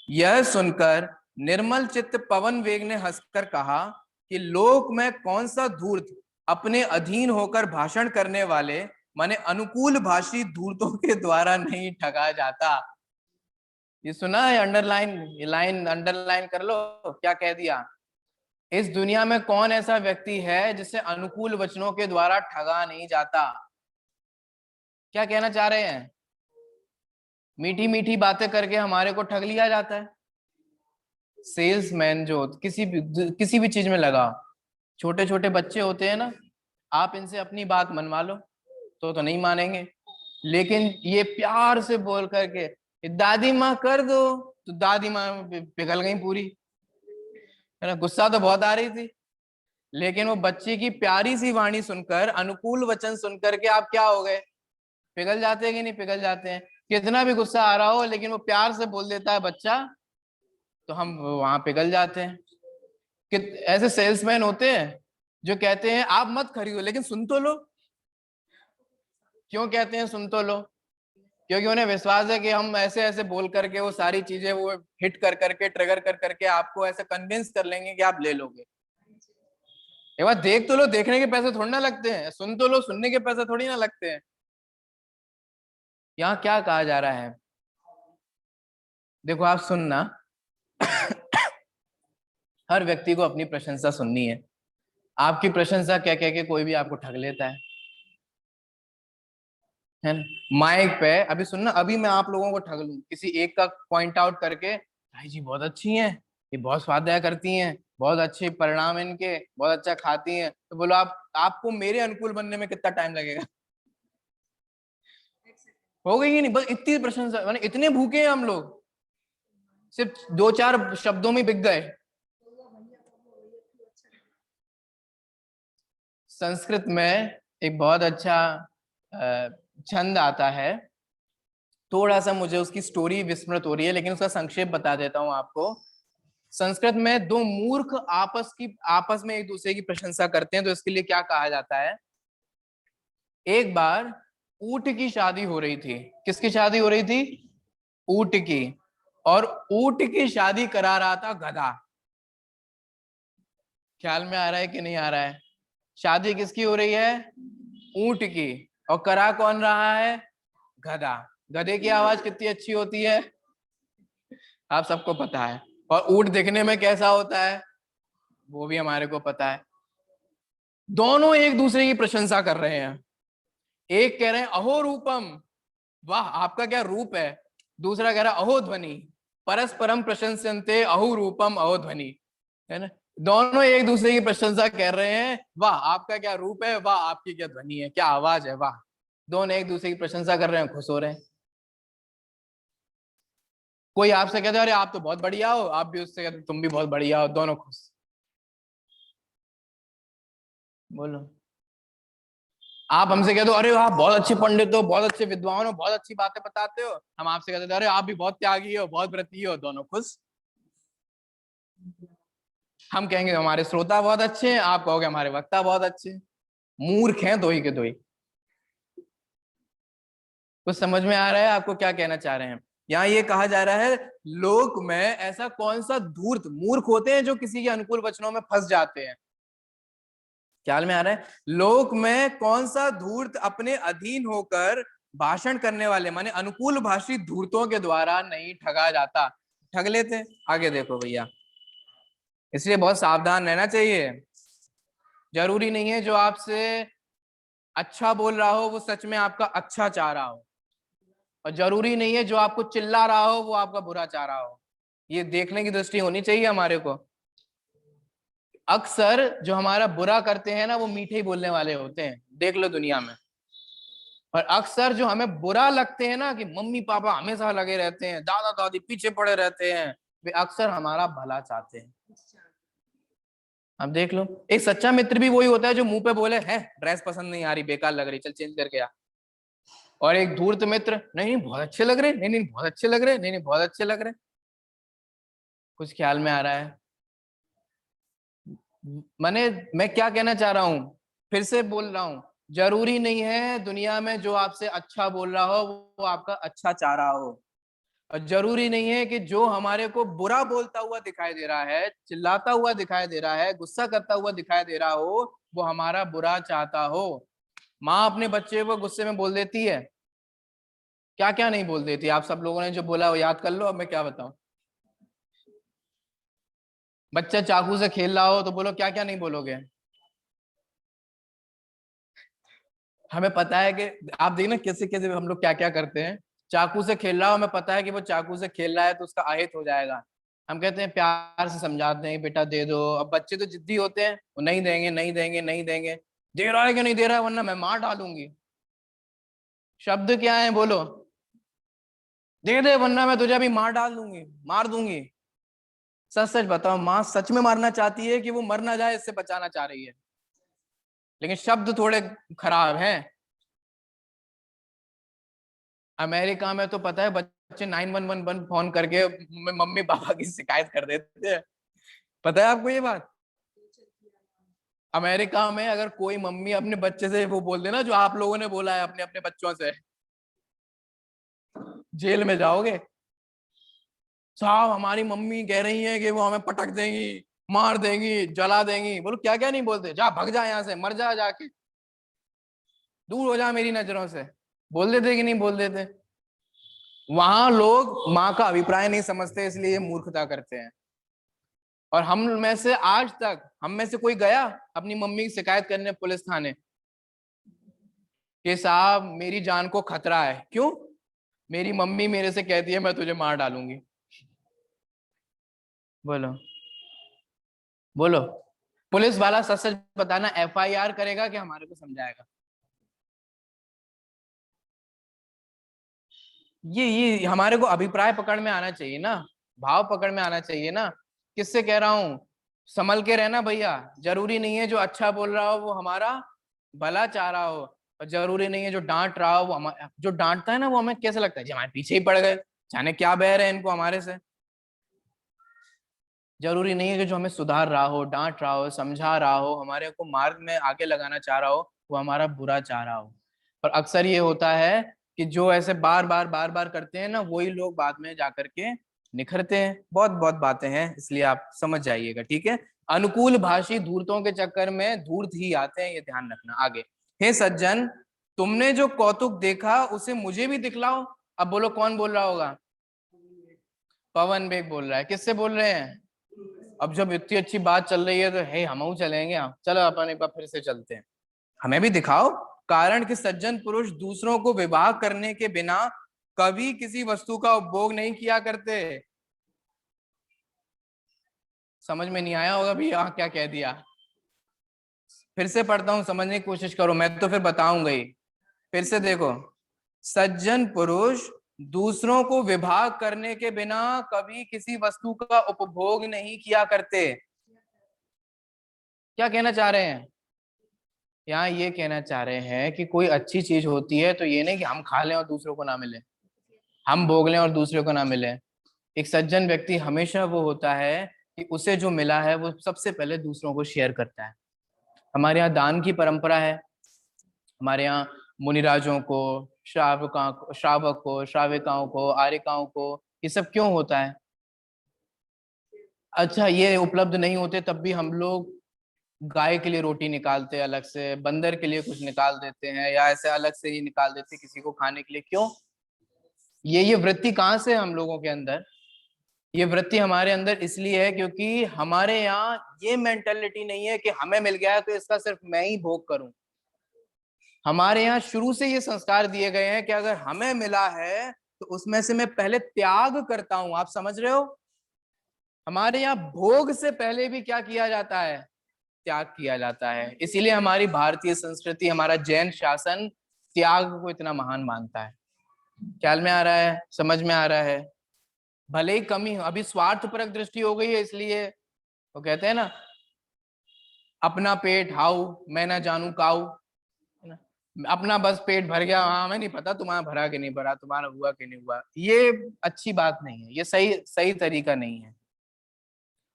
यह सुनकर निर्मल चित्त पवन वेग ने हंसकर कहा कि लोक में कौन सा धूर्त अपने अधीन होकर भाषण करने वाले माने अनुकूल भाषी धूर्तों के द्वारा नहीं ठगा जाता। ये सुना है, अंडरलाइन, ये लाइन अंडरलाइन कर लो, क्या कह दिया। इस दुनिया में कौन ऐसा व्यक्ति है जिसे अनुकूल वचनों के द्वारा ठगा नहीं जाता। क्या कहना चाह रहे हैं, मीठी मीठी बातें करके हमारे को ठग लिया जाता है। सेल्समैन जो किसी भी चीज में लगा, छोटे छोटे बच्चे होते हैं ना, आप इनसे अपनी बात मनवा लो तो नहीं मानेंगे, लेकिन ये प्यार से बोल करके दादी माँ कर दो, तो दादी माँ पिघल गई पूरी, है ना। गुस्सा तो बहुत आ रही थी, लेकिन वो बच्ची की प्यारी सी वाणी सुनकर, अनुकूल वचन सुनकर के आप क्या हो गए, पिघल जाते हैं कि नहीं पिघल जाते हैं। कितना भी गुस्सा आ रहा हो, लेकिन वो प्यार से बोल देता है बच्चा, तो हम वहां पिघल जाते हैं। कि ऐसे सेल्समैन होते हैं जो कहते हैं आप मत खरीदो, लेकिन सुन तो लो। क्यों कहते हैं सुन तो लो, क्योंकि उन्हें विश्वास है कि हम ऐसे ऐसे बोल करके वो सारी चीजें वो हिट कर करके, ट्रिगर कर करके आपको ऐसे कन्विंस कर लेंगे कि आप ले लोगे। एक बार देख तो लो, देखने के पैसे थोड़ी ना लगते हैं, सुन तो लो, सुनने के पैसे थोड़ी ना लगते हैं। यहाँ क्या कहा जा रहा है, देखो आप सुनना, हर व्यक्ति को अपनी प्रशंसा सुननी है। आपकी प्रशंसा कह कह के कोई भी आपको ठग लेता है ना। माइक पे अभी सुनना, अभी मैं आप लोगों को ठग लूं किसी एक का पॉइंट आउट करके, भाई जी बहुत अच्छी हैं, ये बहुत स्वाध्याय करती हैं, बहुत अच्छे परिणाम इनके, बहुत अच्छा खाती हैं, तो बोलो आप, आपको मेरे अनुकूल बनने में कितना टाइम लगेगा। हो गई नहीं, बस इतनी प्रशंसा, माने इतने भूखे हैं हम लोग, सिर्फ दो चार शब्दों में बिक गए। संस्कृत में एक बहुत अच्छा छंद आता है, थोड़ा सा मुझे उसकी स्टोरी विस्मृत हो रही है, लेकिन उसका संक्षेप बता देता हूं आपको। संस्कृत में दो मूर्ख आपस में एक दूसरे की प्रशंसा करते हैं, तो इसके लिए क्या कहा जाता है। एक बार ऊंट की शादी हो रही थी। किसकी शादी हो रही थी, ऊंट की। और ऊंट की शादी करा रहा था गधा। ख्याल में आ रहा है कि नहीं आ रहा है, शादी किसकी हो रही है, ऊंट की, और करा कौन रहा है, गधा। गधे की आवाज कितनी अच्छी होती है, आप सबको पता है, और ऊंट देखने में कैसा होता है वो भी हमारे को पता है। दोनों एक दूसरे की प्रशंसा कर रहे हैं, एक कह रहे हैं अहो रूपम, वाह आपका क्या रूप है। दूसरा कह रहा है अहो ध्वनि, परस्परम प्रशंसन्ते अहो रूपम अहो ध्वनि, है ना। दोनों एक दूसरे की प्रशंसा कर रहे हैं, वाह आपका क्या रूप है, वाह आपकी क्या ध्वनि है, क्या आवाज है, वाह। दोनों एक दूसरे की प्रशंसा कर रहे हैं, खुश हो रहे हैं। कोई आपसे कहते अरे आप तो बहुत बढ़िया हो, आप भी उससे कहते तुम भी बहुत बढ़िया हो, दोनों खुश। बोलो, आप हमसे कहते हो अरे आप बहुत अच्छे पंडित हो, बहुत अच्छे विद्वान हो, बहुत अच्छी बातें बताते हो, हम आपसे कहते अरे आप भी बहुत त्यागी हो, बहुत व्रती हो, दोनों खुश। हम कहेंगे हमारे श्रोता बहुत अच्छे हैं, आप कहोगे हमारे वक्ता बहुत अच्छे हैं। मूर्ख हैं दो ही के दो ही। कुछ समझ में आ रहा है आपको क्या कहना चाह रहे हैं। यहाँ ये कहा जा रहा है, लोक में ऐसा कौन सा धूर्त मूर्ख होते हैं जो किसी के अनुकूल वचनों में फंस जाते हैं। ख्याल में आ रहा है, लोक में कौन सा धूर्त अपने अधीन होकर भाषण करने वाले माने अनुकूल भाषी धूर्तों के द्वारा नहीं ठगा जाता। ठग लेते हैं। आगे देखो भैया, इसलिए बहुत सावधान रहना चाहिए। जरूरी नहीं है जो आपसे अच्छा बोल रहा हो वो सच में आपका अच्छा चाह रहा हो, और जरूरी नहीं है जो आपको चिल्ला रहा हो वो आपका बुरा चाह रहा हो। ये देखने की दृष्टि होनी चाहिए हमारे को। अक्सर जो हमारा बुरा करते हैं ना, वो मीठे ही बोलने वाले होते हैं, देख लो दुनिया में। और अक्सर जो हमें बुरा लगते हैं ना, कि मम्मी पापा हमेशा लगे रहते हैं, दादा दादी पीछे पड़े रहते हैं, वे अक्सर हमारा भला चाहते हैं। अब देख लो, एक सच्चा मित्र भी वही होता है जो मुंह पे बोले है ड्रेस पसंद नहीं आ रही, बेकार लग रही, चल चेंज करके आ। और एक धूर्त मित्र, नहीं नहीं बहुत अच्छे लग रहे, नहीं नहीं बहुत अच्छे लग रहे, नहीं नहीं बहुत अच्छे लग रहे। कुछ ख्याल में आ रहा है? मैंने, मैं क्या कहना चाह रहा हूं, फिर से बोल रहा हूं, जरूरी नहीं है दुनिया में जो आपसे अच्छा बोल रहा हो वो आपका अच्छा चाह रहा हो, और जरूरी नहीं है कि जो हमारे को बुरा बोलता हुआ दिखाई दे रहा है, चिल्लाता हुआ दिखाई दे रहा है, गुस्सा करता हुआ दिखाई दे रहा हो, वो हमारा बुरा चाहता हो। माँ अपने बच्चे को गुस्से में बोल देती है, क्या क्या नहीं बोल देती, आप सब लोगों ने जो बोला वो याद कर लो, अब मैं क्या बताऊं। बच्चा चाकू से खेल रहा हो तो बोलो क्या क्या नहीं बोलोगे। हमें पता है कि, आप देखना कैसे कैसे हम लोग क्या क्या करते हैं। चाकू से खेल रहा हो, हमें पता है कि वो चाकू से खेल रहा है तो उसका अहित हो जाएगा, हम कहते हैं प्यार से समझाते हैं बेटा दे दो। अब बच्चे तो जिद्दी होते हैं, वो नहीं देंगे नहीं देंगे नहीं देंगे, दे रहा है कि नहीं दे रहा है वरना मैं मार डालूंगी। शब्द क्या है बोलो, दे दे वरना मैं तुझे अभी मार डाल दूंगी, मार दूंगी। सच सच बताओ, माँ सच में मारना चाहती है कि वो मर ना जाए इससे बचाना चाह रही है? लेकिन शब्द थोड़े खराब हैं। अमेरिका में तो पता है बच्चे 911 फोन करके मम्मी पापा की शिकायत कर देते हैं, पता है आपको ये बात? अमेरिका में अगर कोई मम्मी अपने बच्चे से वो बोल देना जो आप लोगों ने बोला है अपने अपने बच्चों से, जेल में जाओगे। साहब हमारी मम्मी कह रही है कि वो हमें पटक देंगी, मार देंगी, जला देंगी, बोलो क्या क्या नहीं बोलते, जा भग जा यहाँ से, मर जा जाके, दूर हो जा मेरी नजरों से, बोल देते कि नहीं बोल देते? वहां लोग माँ का अभिप्राय नहीं समझते इसलिए मूर्खता करते हैं। और हम में से आज तक, हम में से कोई गया अपनी मम्मी की शिकायत करने पुलिस थाने कि साहब मेरी जान को खतरा है, क्यों? मेरी मम्मी मेरे से कहती है मैं तुझे मार डालूंगी। बोलो, बोलो, पुलिस वाला सच सच बताना, एफआईआर करेगा कि हमारे को समझाएगा? ये हमारे को अभिप्राय पकड़ में आना चाहिए ना, भाव पकड़ में आना चाहिए ना। किससे कह रहा हूं, संभल के रहना भैया। जरूरी नहीं है जो अच्छा बोल रहा हो वो हमारा भला चाह रहा हो, और जरूरी नहीं है जो डांट रहा हो वो जो डांटता है ना वो हमें कैसे लगता है जी हमारे पीछे ही पड़ गए, जाने क्या बह रहे हैं इनको हमारे से। जरूरी नहीं है कि जो हमें सुधार रहा हो, डांट रहा हो, समझा रहा हो, हमारे को मार्ग में आगे लगाना चाह रहा हो, वो हमारा बुरा चाह रहा हो। और अक्सर ये होता है कि जो ऐसे बार बार करते हैं ना वही लोग बाद में जाकर के निखरते हैं। बहुत बहुत बातें हैं इसलिए आप समझ जाइएगा, ठीक है? अनुकूल भाषी धूर्तों के चक्कर में धूर्त ही आते हैं, ये ध्यान रखना। आगे, हे सज्जन, तुमने जो कौतुक देखा उसे मुझे भी दिखलाओ। अब बोलो कौन बोल रहा होगा? पवन बेग बोल रहा है। किससे बोल रहे हैं? अब जब इतनी अच्छी बात चल रही है तो हे हम चलेंगे, चलो अपन एक बार फिर से चलते हैं, हमें भी दिखाओ। कारण कि सज्जन पुरुष दूसरों को विवाह करने के बिना कभी किसी वस्तु का उपभोग नहीं किया करते। समझ में नहीं आया होगा भी यहाँ क्या कह दिया। फिर से पढ़ता हूँ, समझने की कोशिश करो, मैं तो फिर बताऊंगा ही। फिर से देखो, सज्जन पुरुष दूसरों को विवाह करने के बिना कभी किसी वस्तु का उपभोग नहीं किया करते। क्या कहना चाह रहे हैं? यहाँ ये कहना चाह रहे हैं कि कोई अच्छी चीज होती है तो ये नहीं कि हम खा लें और दूसरों को ना मिले, हम भोग लें और दूसरे को ना मिले। एक सज्जन व्यक्ति हमेशा वो होता है कि उसे जो मिला है वो सबसे पहले दूसरों को शेयर करता है। हमारे यहाँ दान की परंपरा है, हमारे यहाँ मुनिराजों को, श्रावक को, श्राविकाओं को, आर्यिकाओं को, ये सब क्यों होता है? अच्छा, ये उपलब्ध नहीं होते तब भी हम लोग गाय के लिए रोटी निकालते हैं अलग से, बंदर के लिए कुछ निकाल देते हैं, या ऐसे अलग से ही निकाल देते हैं किसी को खाने के लिए, क्यों? ये वृत्ति कहाँ से है हम लोगों के अंदर? ये वृत्ति हमारे अंदर इसलिए है क्योंकि हमारे यहाँ ये मेंटेलिटी नहीं है कि हमें मिल गया है तो इसका सिर्फ मैं ही भोग करूं। हमारे यहाँ शुरू से ये संस्कार दिए गए हैं कि अगर हमें मिला है तो उसमें से मैं पहले त्याग करता हूं। आप समझ रहे हो? हमारे यहाँ भोग से पहले भी क्या किया जाता है? त्याग किया जाता है। इसीलिए हमारी भारतीय संस्कृति, हमारा जैन शासन त्याग को इतना महान मानता है। ख्याल में आ रहा है? समझ में आ रहा है? भले ही कमी, अभी स्वार्थपरक दृष्टि हो गई है इसलिए वो कहते हैं ना, अपना पेट हाउ मैं ना जानू काऊ, है ना? अपना बस पेट भर गया, हाँ हमें नहीं पता तुम्हारा भरा कि नहीं भरा, तुम्हारा हुआ कि नहीं हुआ। ये अच्छी बात नहीं है, ये सही सही तरीका नहीं है।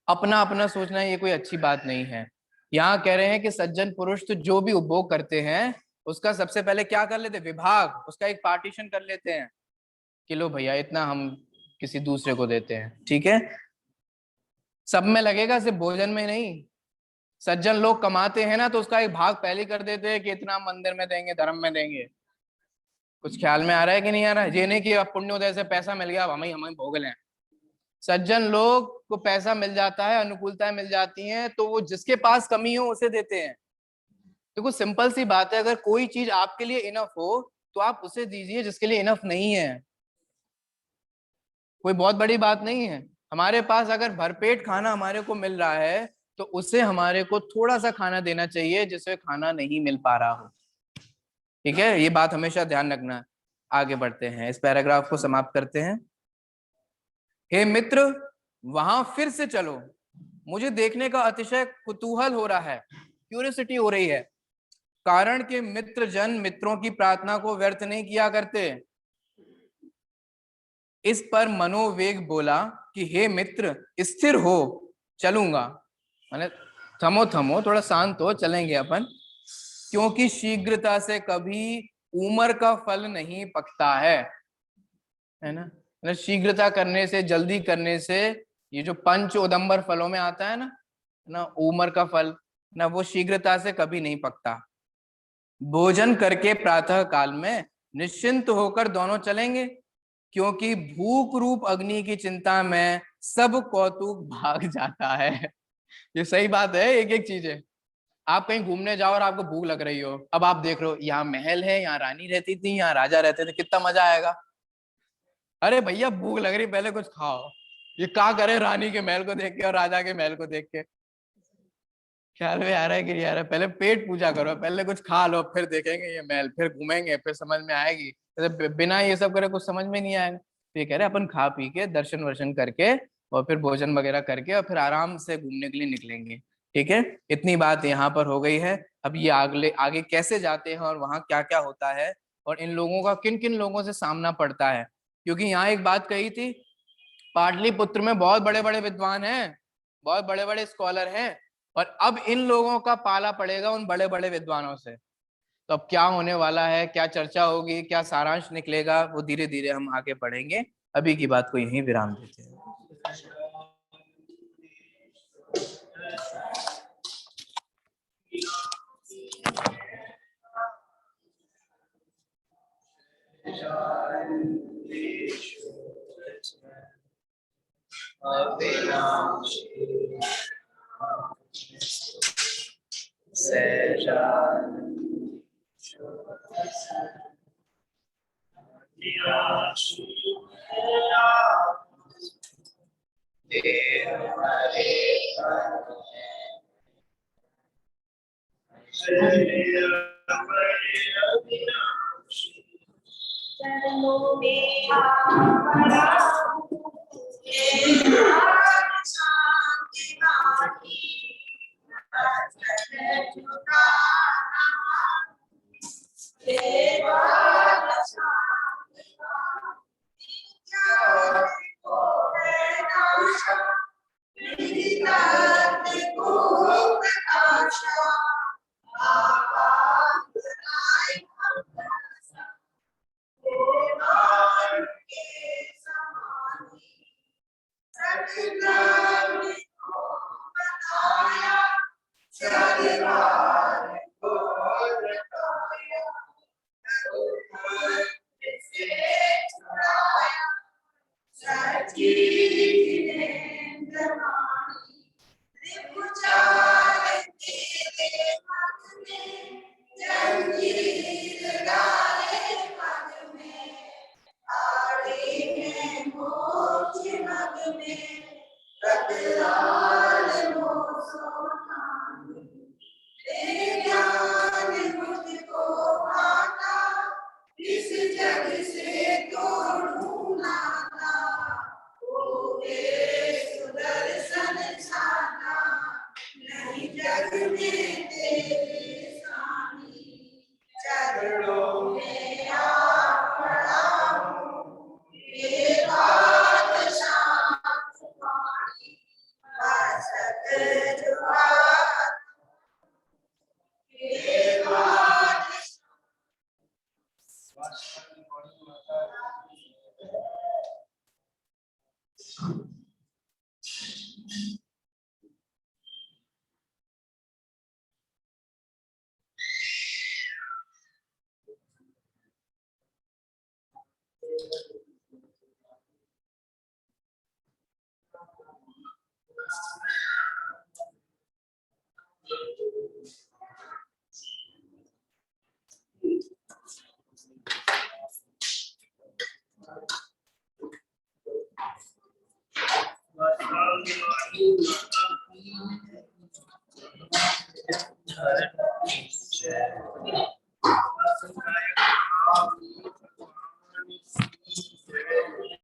अपना अपना सोचना ये कोई अच्छी बात नहीं है। यहाँ कह रहे हैं कि सज्जन पुरुष तो जो भी उपभोग करते हैं उसका सबसे पहले क्या कर लेते हैं, विभाग, उसका एक पार्टीशन कर लेते हैं कि लो भैया इतना हम किसी दूसरे को देते हैं, ठीक है। सब में लगेगा, सिर्फ भोजन में नहीं। सज्जन लोग कमाते हैं ना तो उसका एक भाग पहले कर देते हैं कि इतना मंदिर में देंगे, धर्म में देंगे। कुछ ख्याल में आ रहा है कि नहीं आ रहा है? ये नहीं कि अब पुण्योदय से पैसा मिल गया अब हमें हमें भोग लें। सज्जन लोग को पैसा मिल जाता है, अनुकूलताएं मिल जाती हैं, तो वो जिसके पास कमी हो उसे देते हैं। देखो सिंपल सी बात है, अगर कोई चीज आपके लिए इनफ हो तो आप उसे दीजिए जिसके लिए इनफ नहीं है। कोई बहुत बड़ी बात नहीं है। हमारे पास अगर भरपेट खाना हमारे को मिल रहा है तो उसे हमारे को थोड़ा सा खाना देना चाहिए जिससे खाना नहीं मिल पा रहा हो, ठीक है। ये बात हमेशा ध्यान रखना। आगे बढ़ते हैं, इस पैराग्राफ को समाप्त करते हैं। हे मित्र, वहां फिर से चलो, मुझे देखने का अतिशय कुतूहल हो रहा है, क्यूरियोसिटी हो रही है। कारण के मित्र जन मित्रों की प्रार्थना को व्यर्थ नहीं किया करते। इस पर मनोवेग बोला कि हे मित्र स्थिर हो, चलूंगा। मैंने थमो थमो, थोड़ा शांत हो, चलेंगे अपन, क्योंकि शीघ्रता से कभी उम्र का फल नहीं पकता है ना। शीघ्रता करने से, जल्दी करने से, ये जो पंच उदंबर फलों में आता है ना उम्र का फल ना, वो शीघ्रता से कभी नहीं पकता। भोजन करके प्रातः काल में निश्चिंत होकर दोनों चलेंगे, क्योंकि भूख रूप अग्नि की चिंता में सब कौतुक भाग जाता है। ये सही बात है, एक एक चीज है। आप कहीं घूमने जाओ और आपको भूख लग रही हो, अब आप देख रहे हो यहाँ महल है, यहाँ रानी रहती थी, यहाँ राजा रहते थे, कितना मजा आएगा। अरे भैया भूख लग रही, पहले कुछ खाओ। ये क्या करे रानी के महल को देख के और राजा के महल को देख के। ख्याल में आ रहा है कि नहीं आ रहा है? पहले पेट पूजा करो, पहले कुछ खा लो, फिर देखेंगे ये महल, फिर घूमेंगे, फिर समझ में आएगी। बिना ये सब करे कुछ समझ में नहीं आएगा। तो ये कह रहे अपन खा पी के दर्शन वर्शन करके और फिर भोजन वगैरह करके और फिर आराम से घूमने के लिए निकलेंगे, ठीक है। इतनी बात यहाँ पर हो गई है। अब ये आगे आगे कैसे जाते हैं और वहां क्या क्या होता है और इन लोगों का किन किन लोगों से सामना पड़ता है। क्योंकि यहाँ एक बात कही थी, पाटलिपुत्र में बहुत बड़े बड़े विद्वान हैं, बहुत बड़े बड़े स्कॉलर हैं, और अब इन लोगों का पाला पड़ेगा उन बड़े बड़े विद्वानों से। तो अब क्या होने वाला है, क्या चर्चा होगी, क्या सारांश निकलेगा, वो धीरे धीरे हम आगे बढ़ेंगे। अभी की बात को यहीं विराम देते हैं। Right.